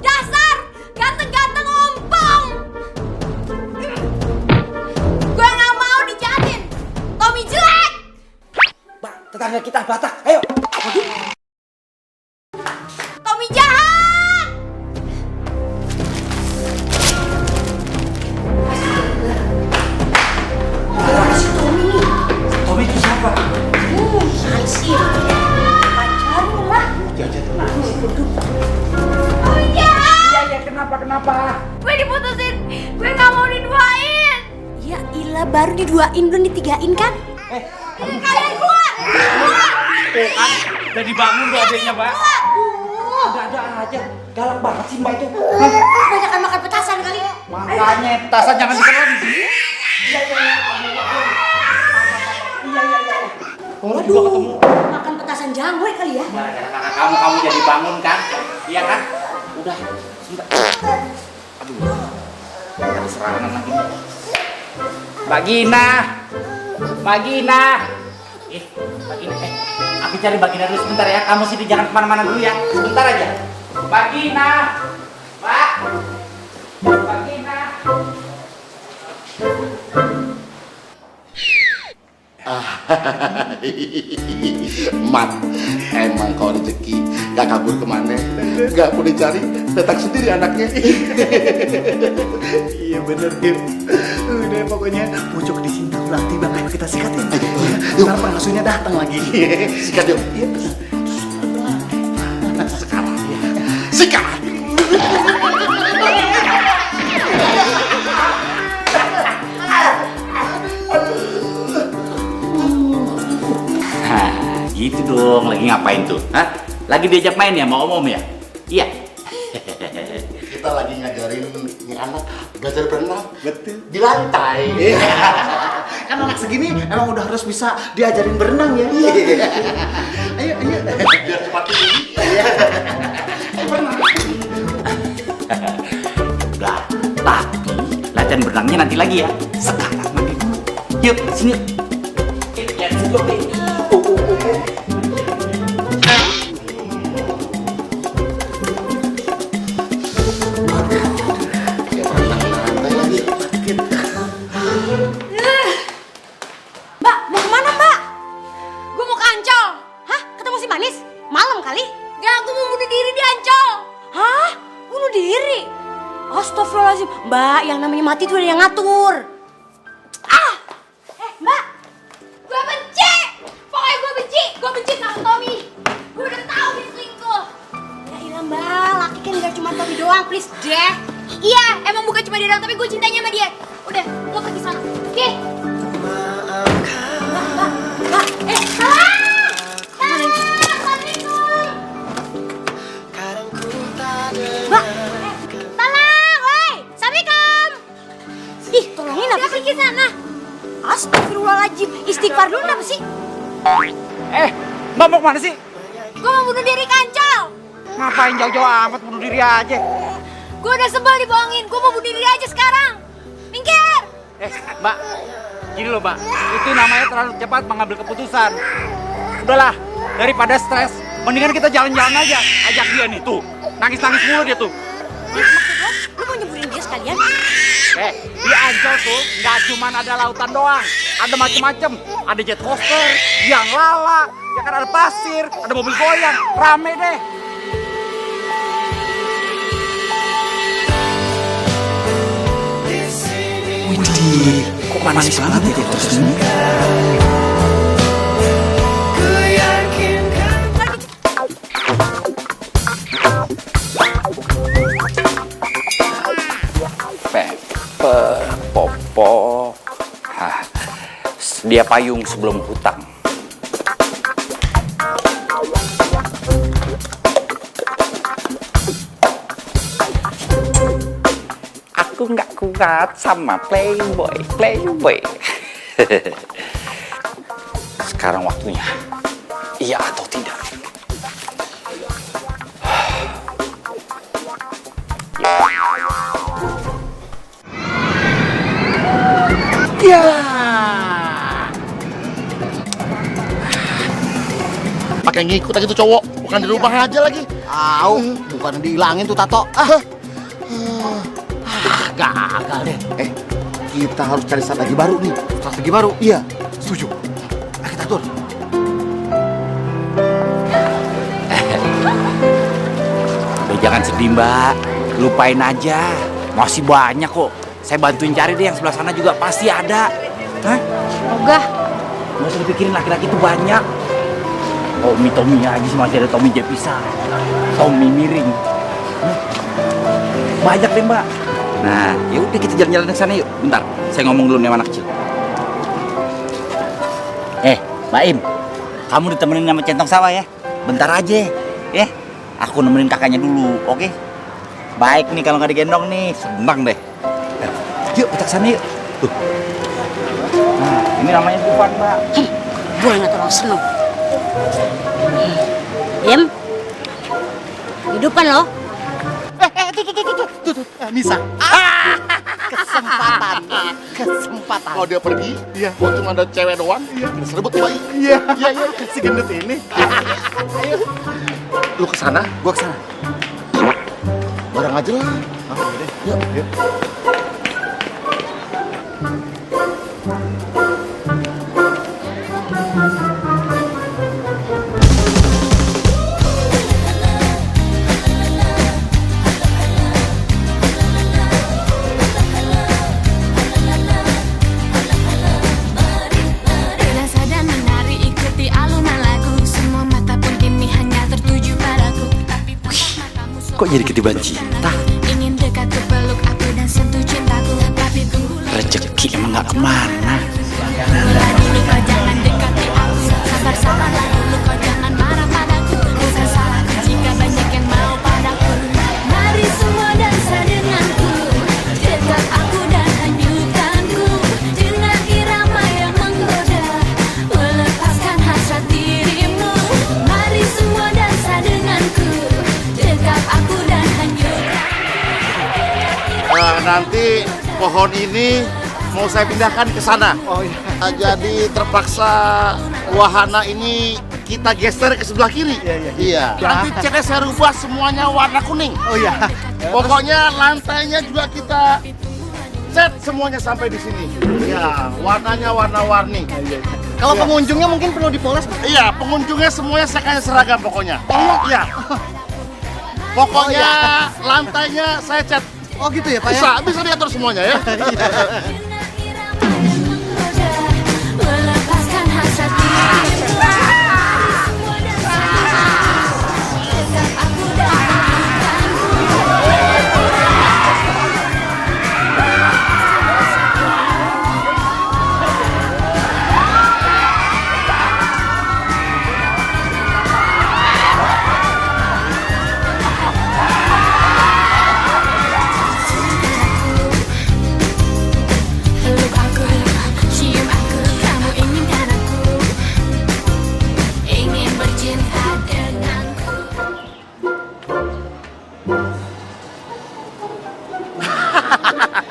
S7: Dasar ganteng-ganteng ompong. Gue gak mau dijahatin. Tommy jelek.
S1: Tetangga kita Batak, ayo.
S7: Tommy jahat. Si Tommy nih.
S1: Tommy itu siapa?
S7: Ansih. Pacarnya lah.
S1: Jajan tenang.
S7: Tommy jahat.
S1: Iya, kenapa?
S7: Gue diputusin. Gue gak mau diduain. Ya ilah, baru diduain belum ditigain kan? Kalian keluar.
S1: Kan udah dibangun tuh adeknya, Mbak. Ada aja. Galak banget sih Mbak itu.
S7: Banyakan makan petasan kali.
S1: Makanya petasan jangan ditelan. Iya.
S7: Orang juga ketemu. Makan petasan jangwe kali ya.
S1: Gara-gara kamu jadi bangun kan? Iya kan? Udah, sebentar. Aduh. Ada serangan lagi. Mbak Gina. Mbak Gina. Aku cari Mbak Gina dulu sebentar ya. Kamu sini jangan kemana-mana dulu ya. Sebentar aja. Mbak Gina. Mbak. Mbak Gina.
S6: Mat, emang kau rezeki gak kabur kemana, gak boleh cari, datang sendiri anaknya.
S12: Iya bener, Kim. Udah pokoknya pucuk di sini latih bakal kita sikatin. Ntar pengasuhnya datang lagi.
S6: Sikat yuk. Sekarang. Sikat.
S1: Gitu dong, lagi ngapain tuh? Hah? Lagi diajak main ya, mau om ya? Iya.
S6: Kita lagi ngajarin ini anak belajar berenang.
S12: Betul.
S6: Di lantai.
S12: Kan anak segini emang udah harus bisa diajarin berenang ya. Ayo.
S6: Biar cepat tinggi.
S1: Udah, tapi latihan berenangnya nanti lagi ya. Sekarang mandi dulu. Yuk, sini. Lihat situ nih.
S7: Mbak, mau kemana Mbak? Gue mau ke Ancol. Hah? Ketemu si Manis? Malam kali? Gak, gue mau bunuh diri di Ancol. Hah? Bunuh diri? Astagfirullahaladzim. Mbak, yang namanya mati tuh ada yang ngatur. Mbak. Gue benci. Pokoknya gue benci. Gue benci sama Tommy. Gue udah tahu dia selingkuh. Ya ilah Mbak, laki kan gak cuma Tommy doang. Please deh. Iya, emang bukan cuma dia doang, tapi gue cintanya sama dia. Udah, lo pergi sana. Oke? Mbak. Mbak, tolong, woi, Assalamualaikum. Ih, tolongin apa sih? Pergi sana. Astagfirullahaladzim, istighfar dulu apa sih?
S1: Mbak mau kemana sih?
S7: Gue mau bunuh diri Kancol.
S1: Ngapain jauh-jauh amat bunuh diri aja?
S7: Gue udah sebel dibohongin, gue mau bunuh diri aja sekarang. Minggir.
S1: Mbak, gini loh Mbak, itu namanya terlalu cepat mengambil keputusan. Udahlah, daripada stres, mendingan kita jalan-jalan aja. Ajak dia nih, tuh. Nangis-nangis mulu dia tuh.
S7: Maksud lo mau nyeburin dia sekalian.
S1: Di Ancol tuh nggak cuma ada lautan doang, ada macem-macem. Ada jet coaster, yang lala, ya kan ada pasir, ada mobil goyang, rame deh.
S11: Widih, kok manis banget ya terus ini?
S1: Pepper, popo, sedia payung sebelum hutang. Aku nggak kuat sama playboy. Sekarang waktunya, iya atau tidak?
S12: Ya. Pakai ngikut lagi tuh cowok, bukan di rumah aja lagi.
S13: Bukan dihilangin tuh tato.
S12: Gagal deh. Kita harus cari strategi baru nih. Strategi baru? Iya, setuju. Ayo kita atur.
S1: Jangan sedih mbak, lupain aja. Masih banyak kok. Saya bantuin cari deh, yang sebelah sana juga pasti ada. Hah?
S5: Ogah.
S1: Nggak usah dipikirin, laki-laki itu banyak. Tommy aja sih masih ada Tommy Jepisa, Tommy miring. Banyak deh mbak. Nah, ya udah kita jalan-jalan ke sana yuk. Bentar, saya ngomong dulu nih sama anak kecil. Mbak Im, kamu ditemenin sama centong sawah ya. Bentar aja, ya. Aku nemenin kakaknya dulu, oke? Baik nih kalau nggak digendong nih, senang deh. Yuk kita kesana yuk. Tuh. Nah, ini namanya Dufan, Mbak.
S7: Gue nggak terlalu seneng. Im, hidupan loh.
S12: Tuh, Nisa. Kesempatan. Kalau dia pergi, gua cuma ada cewek doang. Kita serebut bayi. Iya, si gendut ini. Ayo. Lu kesana, gua kesana. Bareng aja lah. Yuk.
S11: Kok jadi ketiban cinta?
S10: Ingin dekat peluk aku dan sentuh cintaku, tapi tunggu.
S1: Rezeki emang gak kemana.
S10: Dulu kau jangan dekati aku, sabar dulu kau jangan marah padaku. Bukan salahku jika banyak yang mau padaku. Mari semua dansa denganku, dekat aku dan hanyutkanku dengan irama yang menggoda, melepaskan hasrat dirimu. Mari semua dansa denganku, dekat aku dan hanyutkan.
S12: Nanti pohon ini mau saya pindahkan ke sana. Oh iya. Jadi terpaksa wahana ini kita geser ke sebelah kiri. Iya. Nanti catnya saya rubah semuanya warna kuning. Oh iya. Pokoknya lantainya juga kita cat semuanya sampai di sini. Iya, warnanya warna-warni. Kalau pengunjungnya mungkin perlu dipoles. Iya, pengunjungnya semuanya saya kasih seragam pokoknya. Oh iya. Pokoknya lantainya saya cat. Oh gitu ya Pak ya? Bisa diatur semuanya ya.
S10: Melepaskan hasrat dirimu. Dekat aku dan peluk aku, cium aku, kamu inginkan aku, ingin bercinta denganku.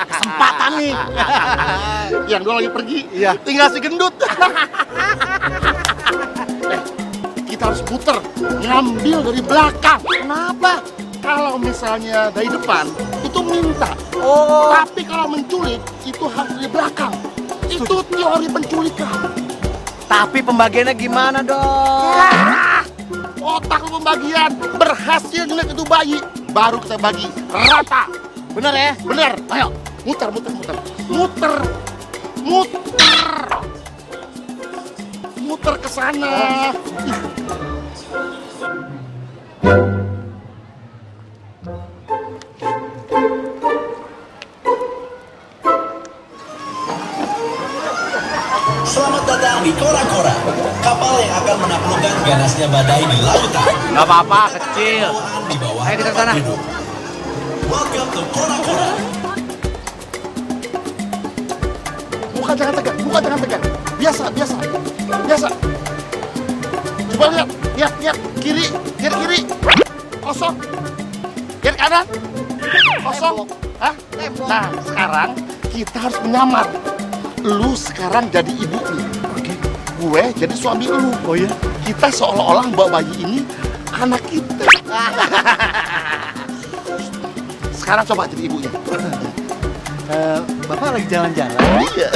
S12: Kesempatan nih. Yang dua lagi pergi. Iya. Tinggal si gendut. Kita harus puter, ngambil dari belakang. Kenapa? Kalau misalnya dari depan, itu itu minta. Tapi kalau menculik itu harus di belakang. Itu teori penculikan.
S13: Tapi pembagiannya gimana dong?
S12: Otak lu pembagian berhasil nyulik itu bayi, baru kita bagi rata. Bener ya? Bener. Ayo, muter. Muter ke sana.
S14: Selamat datang di Kora-Kora, kapal yang akan menaklukkan ganasnya badai di lautan.
S1: Gak apa-apa, kecil.
S14: Di bawah
S1: Ayo kita ke sana.
S14: Welcome to Kora-Kora.
S12: Muka jangan tegang. Biasa. Coba lihat, kiri. Kosong. Kiri kanan. Kosong. Hah? Nah, sekarang kita harus menyamar. Lu sekarang jadi ibunya. Gue jadi suami lu. Oh ya? Kita seolah-olah bawa bayi ini anak kita. Sekarang coba jadi ibunya.
S13: Bapak lagi jalan-jalan?
S12: Iya.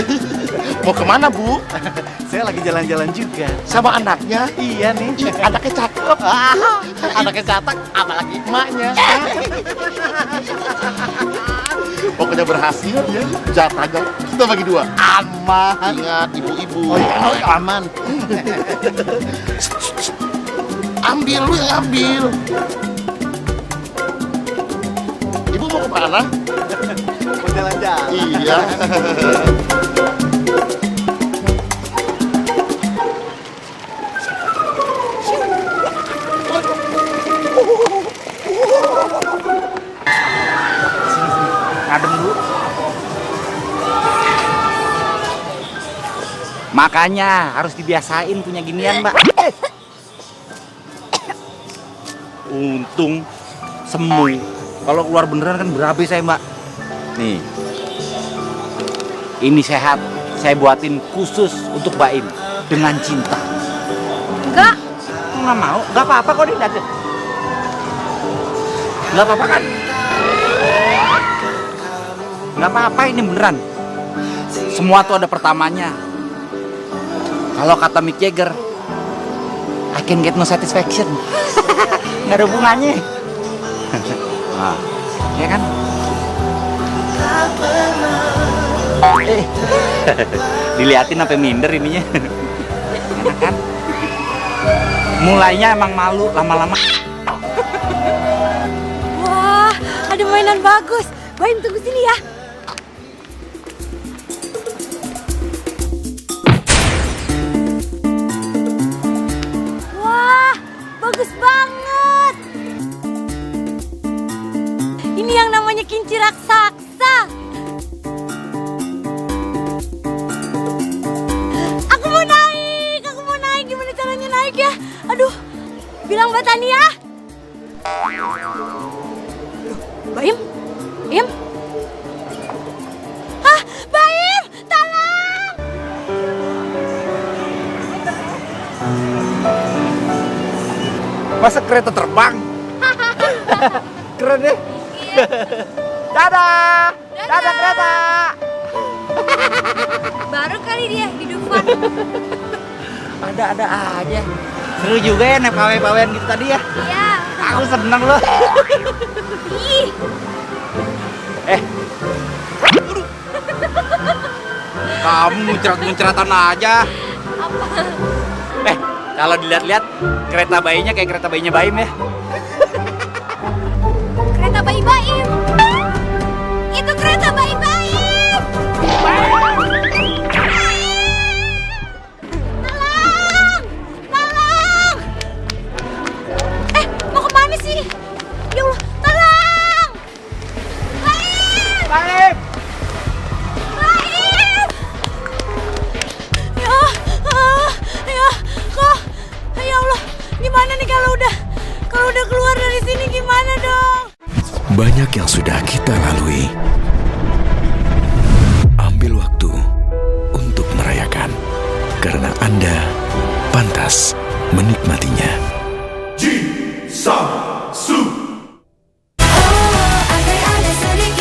S12: Mau kemana, Bu?
S13: Saya lagi jalan-jalan juga.
S12: Sama anaknya?
S13: Iya nih.
S12: Anaknya cakep.
S13: Anaknya catak, apalagi emaknya.
S12: Pokoknya berhasil ya. Jatahnya kita bagi 2.
S13: Aman.
S12: Ingat, ibu-ibu.
S13: Oh iya, aman.
S12: Ambil, lu yang ambil. Ibu mau kemana?
S13: Mau jalan-jalan.
S12: Iya.
S1: Ngadem dulu. Makanya harus dibiasain punya ginian, Mbak. Untung sembuh. Kalau keluar beneran kan berabe saya, Mbak. Nih. Ini sehat. Saya buatin khusus untuk Mbak Im dengan cinta.
S5: Enggak.
S1: Nggak mau? Nggak apa-apa kok dia. Nggak apa-apa kan? Nggak apa-apa, ini beneran. Semua tuh ada pertamanya. Kalau kata Mick Jagger, I can get no satisfaction. Nggak ada hubungannya. Nah, ya kan? Diliatin sampai minder ininya. Enak kan? Mulainya emang malu, lama-lama.
S7: Wah, ada mainan bagus. Baim, tunggu sini ya. Wah, bagus banget. Ini yang namanya kinci raksasa. Aku mau naik. Gimana caranya naik ya? Aduh, bilang Mbak Tania. Baim? Im? Ah, Baim, tolong!
S1: Masa kereta terbang? Keren deh. Dadah! Dadah kereta!
S7: Baru kali dia di Dufan.
S1: Ada aja. Seru juga ya naik pawe-pawean gitu tadi ya.
S7: Iya.
S1: Aku seneng loh.
S7: Ih.
S1: Kamu muncrat-muncratan aja.
S7: Apa?
S1: Kalau dilihat-lihat kereta bayinya kayak kereta bayinya Baim ya.
S7: Kereta bayi Baim. Itu kereta bayi Baim. Tolong! Mau kemana sih? Ya Allah, tolong! Baim!
S1: Baim!
S7: Ya Allah, gimana nih kalau udah keluar dari sini gimana dong?
S15: Banyak yang sudah kita lalui. Ambil waktu untuk merayakan, karena Anda pantas menikmatinya.
S14: Ji Sang Su.
S10: Oh, andai ada sedikit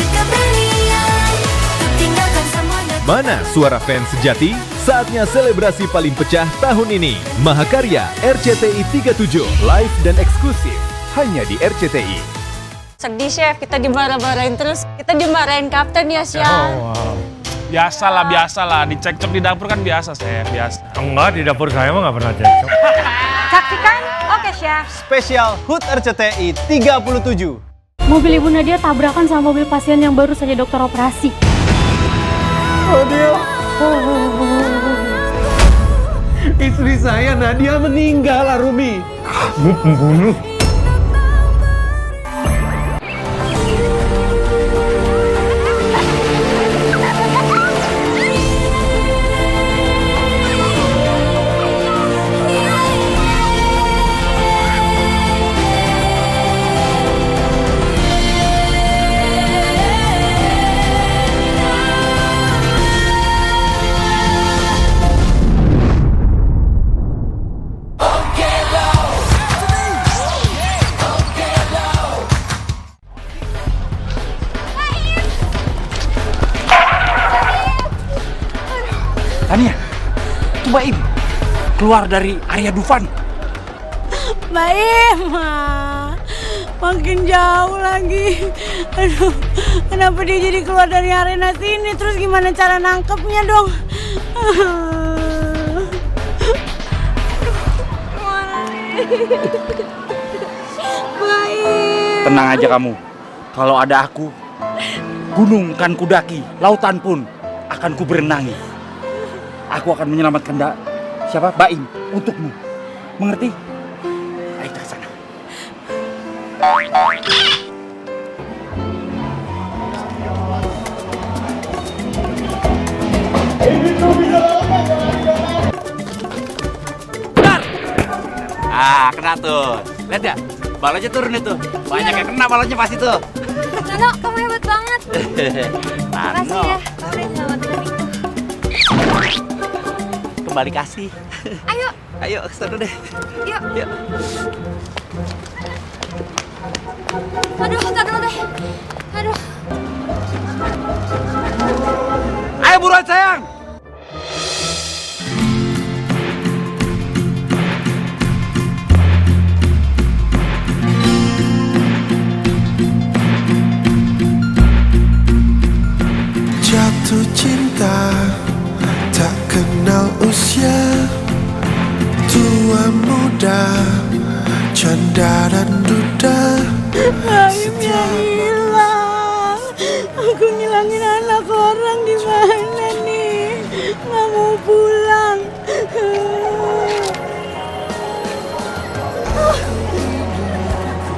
S16: Mana suara fans sejati? Saatnya selebrasi paling pecah tahun ini. Mahakarya RCTI 37 live dan eksklusif hanya di RCTI.
S17: Sedih, Chef. Kita dimarah-marahin terus. Kita dimarahin kapten ya, Chef.
S18: Oh, wow. Biasalah. Dicekcok di dapur kan biasa, Chef. Biasa.
S19: Enggak, di dapur saya mah nggak pernah cekcok.
S17: Saksikan Oke, Chef.
S20: Spesial HUT RCTI 37.
S5: Mobil Ibu Nadia tabrakan sama mobil pasien yang baru saja dokter operasi.
S19: Nadia. Istri saya Nadia meninggal, Arumi. Kamu pembunuh.
S1: Tania, itu Baim keluar dari area Dufan.
S9: Baim, makin jauh lagi. Aduh, kenapa dia jadi keluar dari arena sini? Terus gimana cara nangkepnya dong? Baim.
S1: Tenang aja kamu. Kalau ada aku, gunung kan kudaki, lautan pun akan ku berenangi. Aku akan menyelamatkan Baim untukmu. Mengerti? Ayo ke sana. Benar. Kena tuh. Lihat ya? Balonnya turun itu. Banyak yang kena balonnya pasti tuh.
S5: Nano, kamu hebat banget. Makasih ya, kamu udah nyelamatin adikku.
S1: Kembali kasih. Ayo ke sana deh. Yuk.
S5: Aduh, tar dulu deh. Aduh.
S1: Ayo buruan sayang.
S21: Jatuh cinta tak kenal usia, tua muda, canda dan duda.
S9: Baimnya hilang. Aku ngilangin anak orang di mana nih? Nggak mau pulang.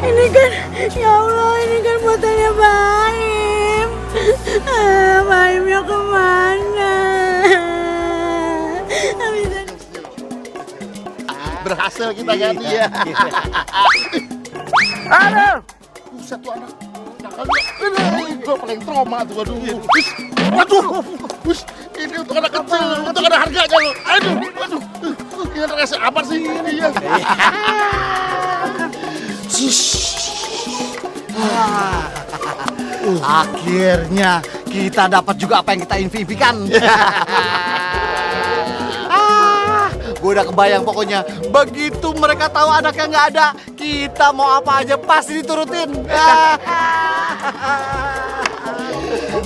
S9: Ini kan, ya Allah, ini kan fotonya Baim. Baimnya kemana?
S12: Berhasil kita kan ya.
S9: Aduh.
S12: Buset tuh anak. Gue paling trauma tuh, aduh. Ini untuk anak kecil, untuk ada harganya lo. Aduh. Ini anak kasih apa sih ini ya?
S13: Akhirnya kita dapat juga apa yang kita impikan.
S12: Gue udah kebayang pokoknya. Begitu mereka tahu anaknya nggak ada, kita mau apa aja pasti diturutin.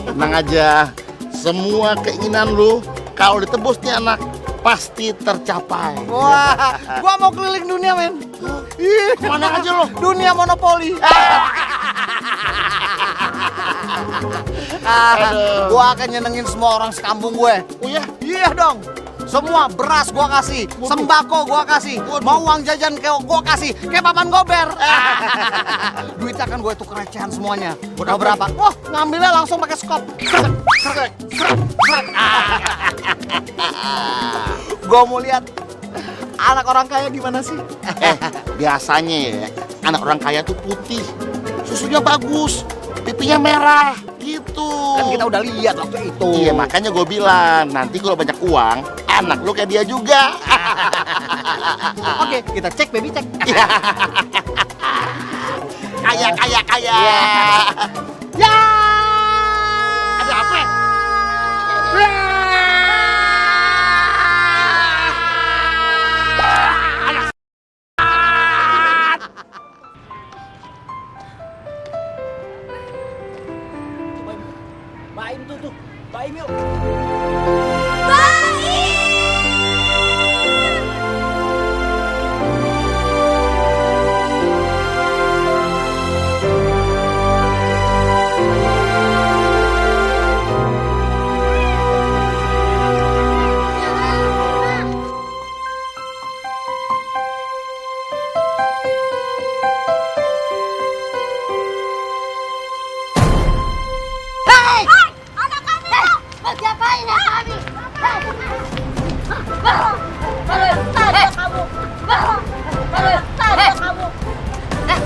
S12: Tenang aja, semua keinginan lu kalau ditebus nih anak pasti tercapai.
S13: Wah, gua mau keliling dunia, men.
S12: Kemana aja lo?
S13: Dunia monopoli. Gua akan nyenengin semua orang sekampung gue.
S12: Oh ya?
S13: Iya dong. Semua beras gua kasih, sembako gua kasih, mau uang jajan gua kasih, kayak paman gober. Duit akan gue tuker recehan semuanya. Udah berapa? Wah, ngambilnya langsung pakai skop. Gua mau lihat anak orang kaya gimana sih?
S12: Biasanya ya, anak orang kaya tuh putih, susunya bagus, pipinya merah, gitu.
S13: Kan kita udah lihat waktu itu.
S12: Iya, makanya gue bilang, nanti kalau banyak uang, anak lu kayak dia juga.
S13: Oke, kita cek, baby, cek.
S12: Kaya.
S13: Ya.
S12: Ada apa? Ya.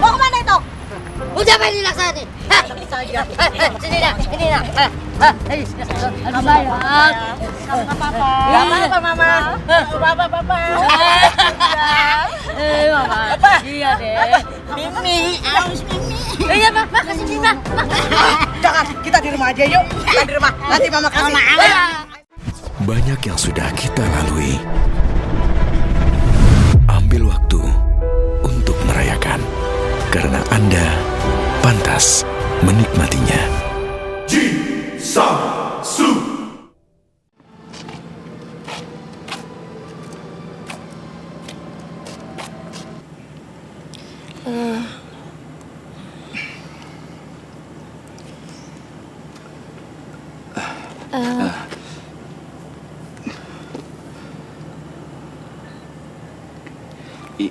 S7: Mau kemana itu? Udah apa yang dilaksanain? Sini nak, ini nak. Mama ya. Gak apa-apa Mama. Papa. Mama. Iya deh. Mimi, aus Mimi. Iya Mama, kasih Mima.
S9: Jangan, kita di rumah aja yuk. Kita di rumah. Nanti Mama kasih.
S15: Banyak yang sudah kita lalui. Ambil waktu untuk merayakan, karena Anda pantas menikmatinya.
S21: Ji Sang Su.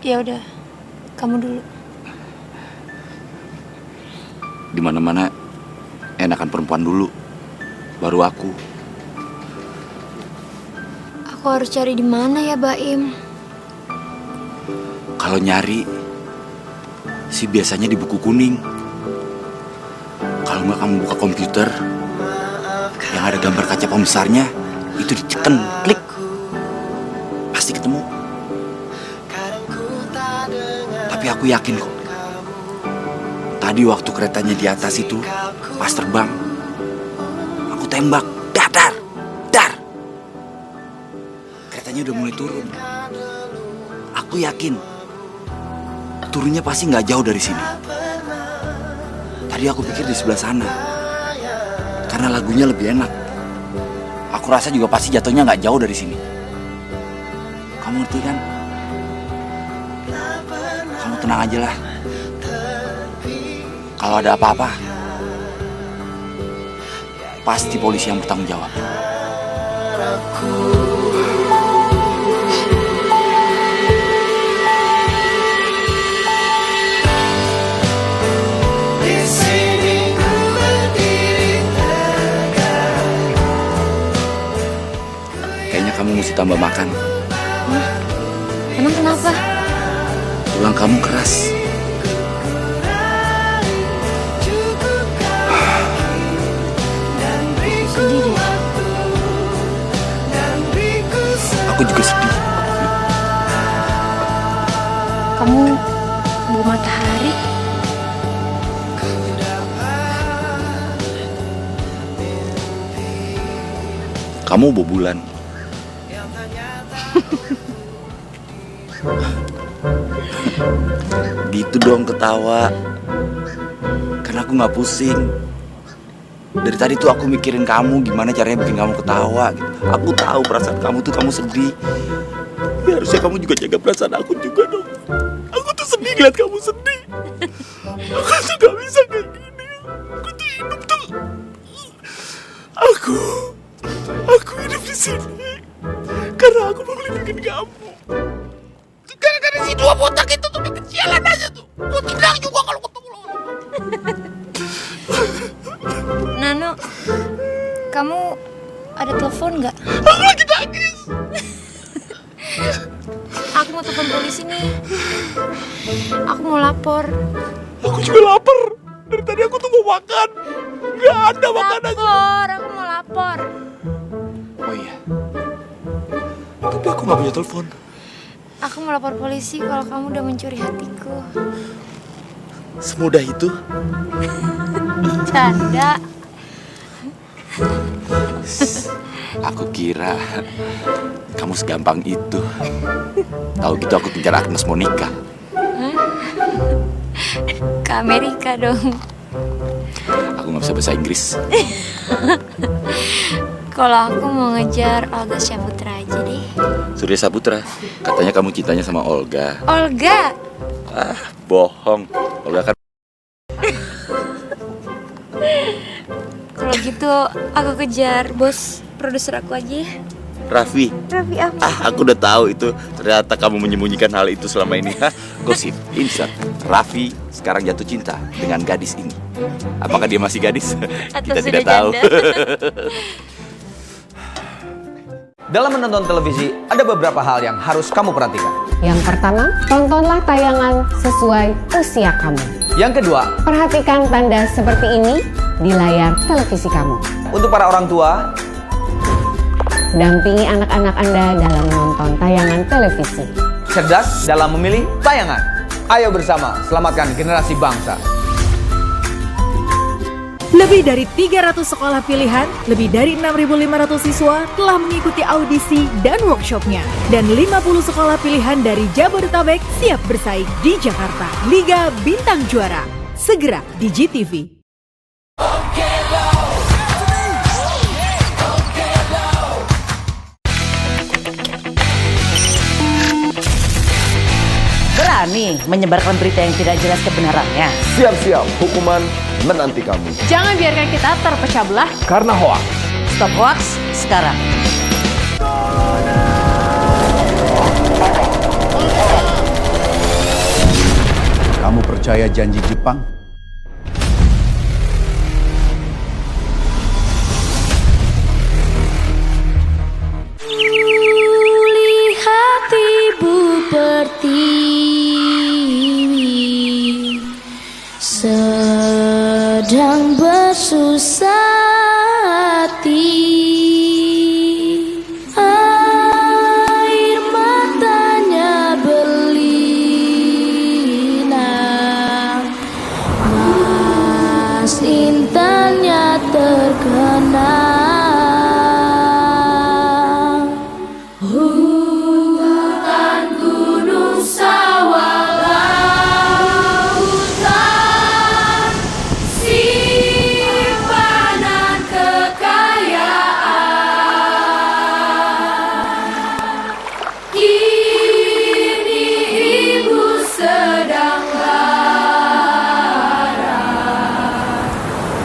S5: Ya udah, kamu dulu.
S1: Di mana-mana enakan perempuan dulu, baru aku.
S5: Aku harus cari di mana ya, Baim?
S1: Kalau nyari, sih biasanya di buku kuning. Kalau nggak kamu buka komputer, yang ada gambar kaca pembesarnya, itu ditekan, klik, pasti ketemu. Tapi aku yakin kok. Tadi waktu keretanya di atas itu, pas terbang, aku tembak, dar. Keretanya udah mulai turun. Aku yakin, turunnya pasti nggak jauh dari sini. Tadi aku pikir di sebelah sana, karena lagunya lebih enak. Aku rasa juga pasti jatuhnya nggak jauh dari sini. Kamu ngerti kan? Kamu tenang aja lah. Kalau ada apa-apa, pasti polisi yang bertanggung jawab. Kayaknya kamu mesti tambah makan.
S5: Emang kenapa?
S1: Tulang kamu keras.
S5: Sedih deh.
S1: Aku juga sedih.
S5: Kamu bu matahari.
S1: Kamu bu bulan. Gitu dong ketawa. Karena aku nggak pusing. Dari tadi tuh aku mikirin kamu, gimana caranya bikin kamu ketawa gitu. Aku tahu perasaan kamu tuh kamu sedih. Tapi harusnya kamu juga jaga perasaan aku juga dong. Aku tuh sedih ngeliat kamu sedih. Aku tuh gak bisa kayak gini. Aku tuh hidup tuh. Aku hidup di sini karena aku mau ngelindungin kamu. Gara-gara si dua botak itu tuh bikin sialan aja tuh. Gue tenang juga kalau ketemu lo.
S5: Nano, kamu ada telepon nggak?
S1: Aku lagi nangis.
S5: Aku mau telepon polisi nih. Aku mau lapor.
S1: Aku juga lapar. Dari tadi aku tuh mau makan. Gak ada makanan.
S5: Lapor, aku mau lapor.
S1: Oh iya. Tapi aku gak punya telepon.
S5: Aku mau lapor polisi kalau kamu udah mencuri hatiku.
S1: Semudah itu?
S5: Canda.
S1: Aku kira kamu segampang itu. Tahu gitu aku kejar Agnes Monica.
S5: Ke Amerika dong.
S1: Aku nggak bisa bahasa Inggris.
S5: Kalau aku mau ngejar Olga Saputra aja deh.
S1: Surya Saputra, katanya kamu cintanya sama Olga.
S5: Olga?
S1: Ah, bohong. Olga kan.
S5: Kalau gitu aku kejar bos produser aku aja.
S1: Raffi.
S5: Raffi Ahmad.
S1: Ah, aku udah tahu itu. Ternyata kamu menyembunyikan hal itu selama ini. Hah? Gosip, insert. Raffi sekarang jatuh cinta dengan gadis ini. Apakah dia masih gadis?
S5: Atau
S1: kita
S5: sudah
S1: tidak tahu.
S3: Dalam menonton televisi, ada beberapa hal yang harus kamu perhatikan.
S22: Yang pertama, tontonlah tayangan sesuai usia kamu.
S3: Yang kedua,
S22: perhatikan tanda seperti ini di layar televisi kamu.
S3: Untuk para orang tua,
S22: dampingi anak-anak Anda dalam menonton tayangan televisi.
S3: cerdas dalam memilih tayangan. Ayo bersama selamatkan generasi bangsa.
S23: Lebih dari 300 sekolah pilihan, lebih dari 6.500 siswa telah mengikuti audisi dan workshopnya. Dan 50 sekolah pilihan dari Jabodetabek siap bersaing di Jakarta. Liga Bintang Juara, segera di GTV.
S24: Berani menyebarkan berita yang tidak jelas kebenarannya.
S25: Siap-siap, hukuman menanti kamu.
S8: Jangan biarkan kita terpecah belah
S25: Karena hoax.
S24: Stop hoax sekarang.
S26: Kamu percaya janji Jepang?
S10: Lihat ibu pertiwi sedang bersusah hati. Air matanya berlinang, mas intannya terkenang. Hutan, gunung, sawah, lautan, simpanan kekayaan. Kini ibu sedang lara,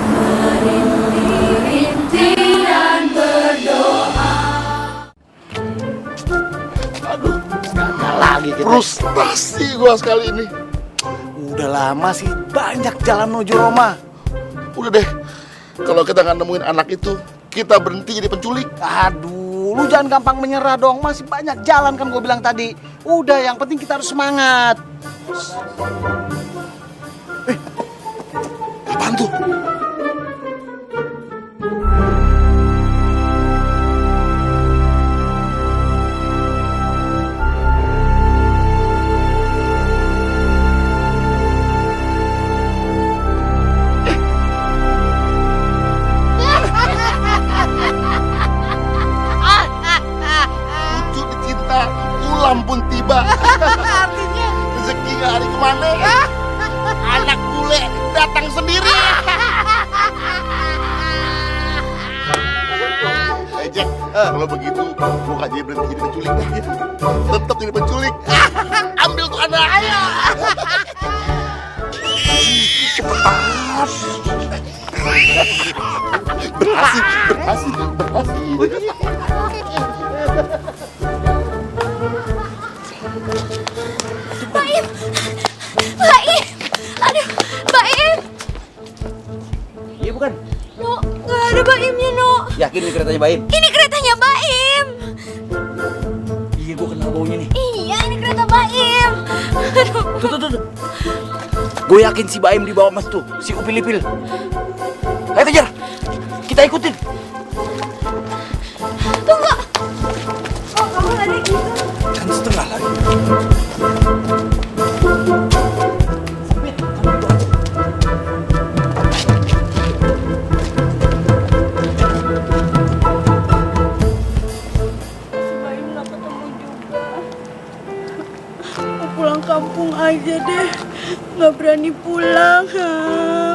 S10: merintih-rintih dan berdoa.
S12: Lagi kita. Frustasi gua sekali ini. Udah lama sih banyak jalan menuju Roma. Udah deh, kalau kita nggak nemuin anak itu, kita berhenti jadi penculik.
S13: Aduh, lu jangan gampang menyerah dong. Masih banyak jalan kan gue bilang tadi. Udah, yang penting kita harus semangat.
S12: Apaan tuh? Lucu dicinta, ulam pun tiba. Artinya rezeki nggak hari kemana? Anak bule datang sendiri. Jack, kalau begitu bukan jadi berhenti jadi penculik dah ya. Tetap jadi penculik. Ambil tuh anak. Ayo. Cepetan. Berhasil.
S10: Baim, Baim, aduh, Baim.
S3: Iya bukan?
S10: No, nggak ada Baimnya, No.
S3: Yakin ini keretanya Baim?
S10: Ini keretanya Baim.
S3: Iya, gua kenal baunya nih.
S10: Iya, ini kereta Baim. Aduh.
S1: Tuh. Gue yakin si Baim dibawa mas tuh, si Upil-Ipil. Ayo kejar, kita ikutin.
S10: Tunggu. Oh, kamu lari gitu.
S1: Kan setengah lagi.
S9: Pulang kampung aja deh, nggak berani pulang.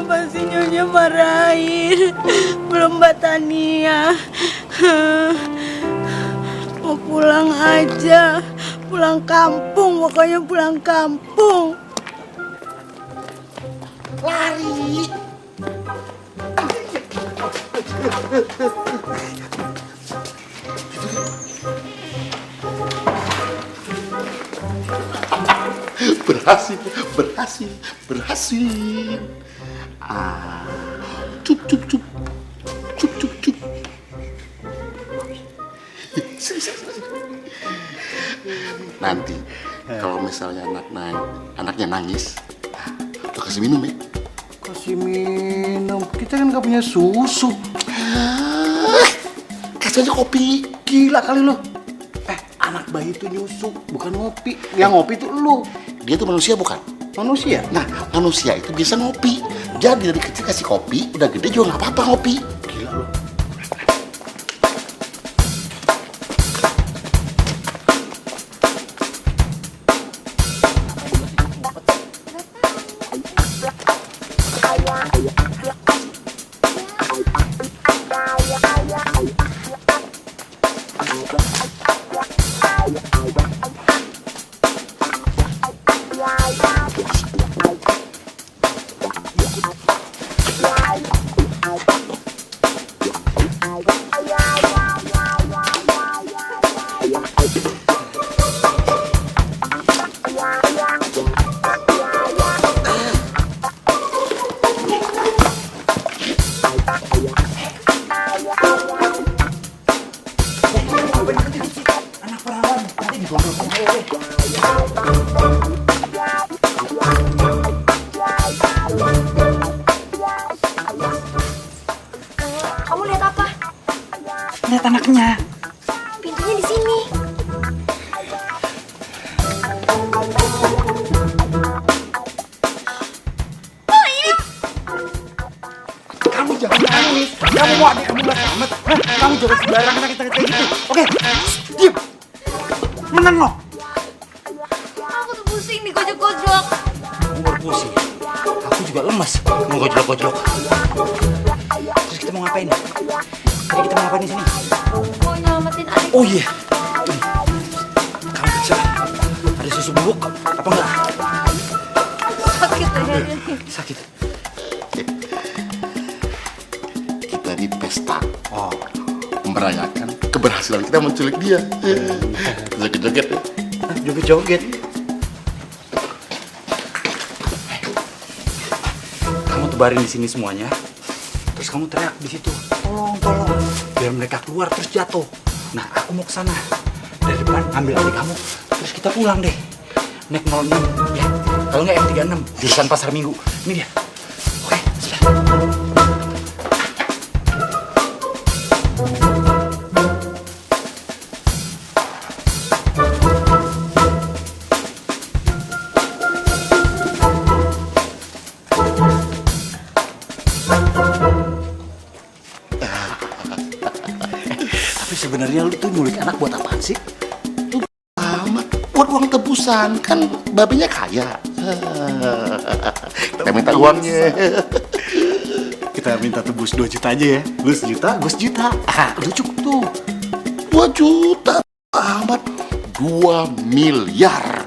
S9: Pasti Nyonya marahin. Belum Mbak Tania. Mau pulang aja, pulang kampung, pokoknya pulang kampung. Lari.
S12: Berhasil. Cup. Nanti kalau misalnya anaknya nangis, lo kasih minum ya.
S19: Kasih minum? Kita kan nggak punya susu.
S12: Kasih aja kopi.
S19: Gila kali lo. Anak bayi itu nyusu, bukan ngopi. Yang ngopi itu lu.
S12: Dia tuh manusia bukan?
S19: Manusia?
S12: Nah, manusia itu bisa ngopi. Jadi dari kecil kasih kopi, udah gede juga nggak apa-apa ngopi.
S19: Gila lu.
S7: Kamu lihat apa?
S1: Lihat anaknya.
S7: Pintunya di sini. Oh, ini.
S1: Kamu jangan nangis. Kamu mau adik kamu nggak selamat. Kamu jangan sembarangan kita gitu. Oke, diam. Menang lo.
S7: Aku tuh pusing nih gojok-gojok.
S1: Kamu baru pusing. Aku juga lemas. Mau gojlok-gojlok. Terus kita mau ngapain? Tadi kita mau ngapain di sini?
S7: Mau nyelamatin adik.
S1: Oh iya. Kamu periksa. Ada susu bubuk apa enggak?
S7: Sakit deh.
S1: Sakit.
S12: Kita di pesta. Merayakan keberhasilan kita menculik dia. Joget-joget ya.
S1: Joget-joget. Kamu tebarin di sini semuanya. Terus kamu teriak di situ. Tolong. Biar mereka keluar terus jatuh. Nah, aku mau ke sana. Dari depan ambil adik kamu. Terus kita pulang deh. Naik 06 ya. Kalau nggak M36 jurusan Pasar Minggu. Ini dia. Oke, sudah.
S12: Sebenarnya lu tuh nyulik anak buat apaan sih? Lu amat buat uang tebusan, kan babinya kaya. Kita minta uangnya.
S19: Kita minta tebus 2 juta aja ya. Lu sejuta, gue sejuta.
S12: Udah cukup tuh. 2 juta amat. 2 miliar.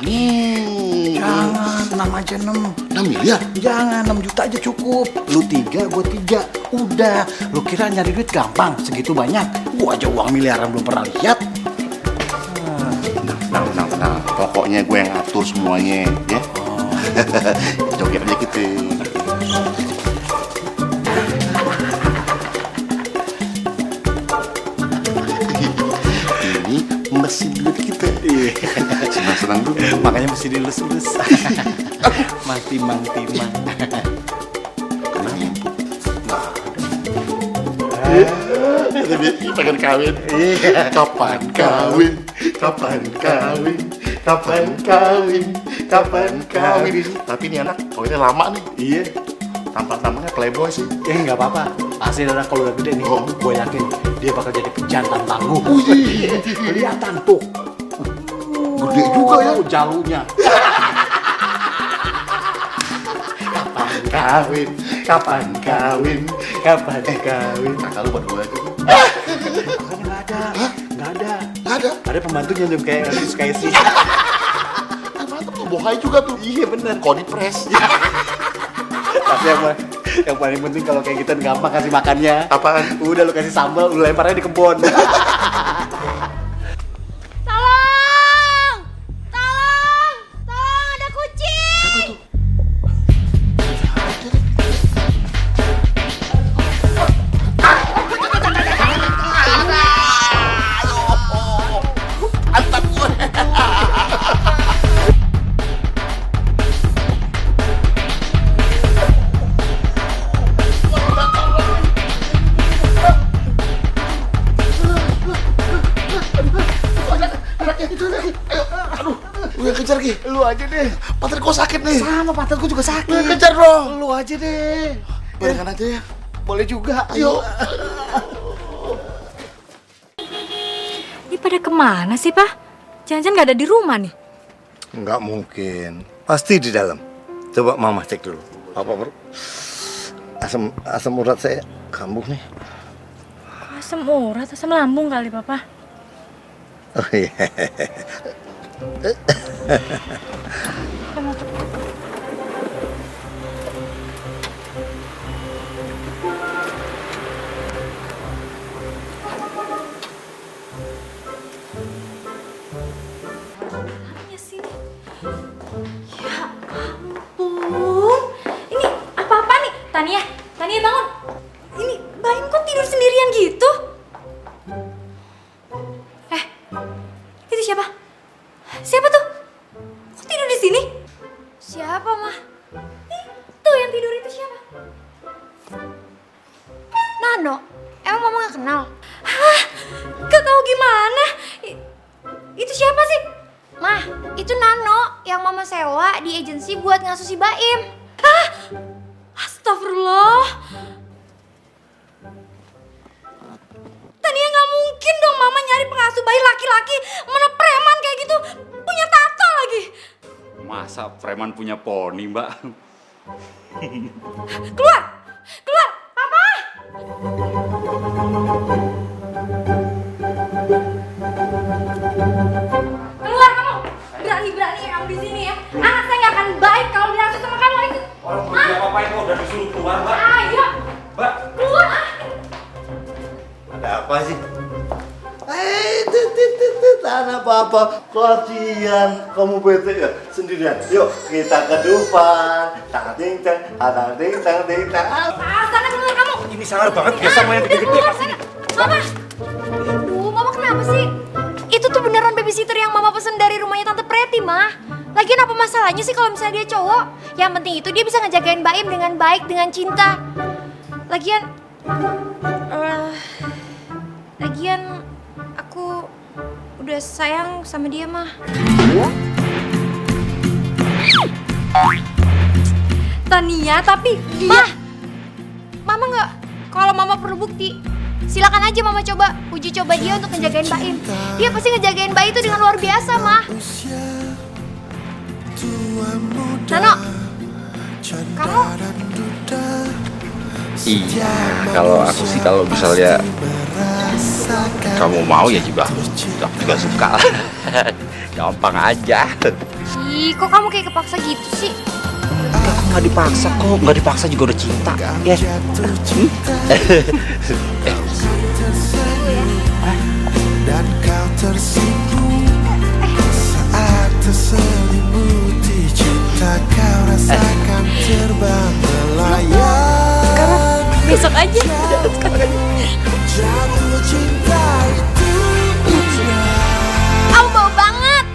S1: Jangan, 6 aja 6.
S12: 6 miliar?
S1: Jangan, 6 juta aja cukup. Lu 3, gue 3. Udah, lu kira nyari duit gampang? Segitu banyak? Gua aja uang miliaran belum pernah lihat.
S12: Nah, pokoknya gue yang ngatur semuanya, ya. Joget aja kita. Ini mesin duit kita. Senang-senang dulu.
S19: Makanya mesti dilus-lus. Mang-timang.
S12: Pengen kawin. Kapan kawin? Tapi ini anak kawinnya lama nih.
S19: Iya.
S12: Tampang-tampangnya playboy sih.
S19: Nggak apa-apa. Pasti anak kalau udah gede nih, gue yakin dia bakal jadi pejantan tangguh. Kelihatan tuh.
S12: Gede juga ya
S19: jalurnya.
S12: Kapan kawin? Kakak lu buat gue aja.
S19: Makanya nggak ada. Ada pembantunya tuh kayak sih.
S12: Pembantu tuh bohai juga tuh.
S19: Iya bener.
S12: Kodi press.
S19: Tapi yang paling penting kalau kayak gitu gampang kasih makannya.
S12: Apaan?
S19: Udah lu kasih sambal, lu lemparnya di kebun.
S7: Tolong, ada kucing.
S12: Siapa tuh? Itu lagi. Ayo, aduh. Lu yang kejar, Ki. Lu aja deh. Pantat gua sakit nih.
S13: Sama pantat gua juga sakit.
S12: Lu yang kejar dong.
S13: Lu aja deh.
S12: Barengan aja ya.
S13: Boleh juga.
S12: Ayo.
S5: Ini pada kemana sih, Pak? Jangan-jangan nggak ada di rumah nih?
S2: Nggak mungkin. Pasti di dalam. Coba Mama cek dulu. Apa bro? Asam urat saya kambuh nih.
S5: Asam urat, asam lambung kali, Papa.
S2: Oh iya.
S5: Apanya sih? Ya ampun. Ini apa-apa nih? Tania bangun. Ini Baim kok tidur sendirian gitu? Itu siapa? Siapa tuh? Kok tidur di sini?
S7: Siapa, Mah?
S5: Tuh yang tidur itu siapa?
S7: Nano. Emang Mama gak kenal?
S5: Hah? Gak tahu gimana? Itu siapa sih?
S7: Mah, itu Nano yang Mama sewa di agensi buat ngasuh si Baim.
S5: Hah? Astagfirullah. Tania nggak mungkin dong Mama nyari pengasuh bayi laki-laki, mana preman kayak gitu, punya tato lagi.
S1: Masa preman punya poni, Mbak?
S5: Keluar, Papa. Keluar kamu, berani-berani kamu di sini ya. Anak saya nggak akan baik kalau dirasuh sama kamu itu.
S1: Orang kerja apa-apain kok udah disuruh keluar, Mbak?
S5: Ayo,
S1: Mbak.
S5: keluar.
S2: Ada apa sih? Tanah apa-apa. Kasihan kamu bete ya sendirian. Yuk kita ke Dufan. Tang-ting-tang, tang-ting-tang.
S5: Sana keluar kamu.
S1: Ini sangar banget ya sama yang gede-gede pas ini.
S7: Mama. Aduh, Mama kenapa sih? Itu tuh beneran babysitter yang Mama pesen dari rumahnya Tante Preti, Mah. Lagian apa masalahnya sih kalau misalnya dia cowok? Yang penting itu dia bisa ngejagain Baim dengan baik, dengan cinta. Lagian aku udah sayang sama dia, Mah.
S5: Tania, tapi
S7: dia... Mama nggak... Kalau Mama perlu bukti, silakan aja Mama coba uji coba dia untuk ngejagain Baim. Dia pasti ngejagain Bayi itu dengan luar biasa, Mah. Nano, kamu...
S1: Iya, kalau aku sih kalau misalnya kamu mau ya juga, aku juga suka. Gampang aja.
S7: Ih, kok kamu kayak kepaksa gitu sih?
S1: Aku nggak dipaksa kok, nggak dipaksa juga udah cinta. Ya.
S21: Dan kau tersipu saat terselimuti cinta, kau rasakan terbang melayang.
S5: Besok aja.
S21: Jatuh cinta itu
S7: Kamu bau banget.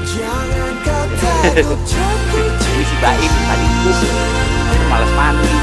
S21: Jangan kau takut jatuh
S1: Ini si Baim tadi itu malas mandi.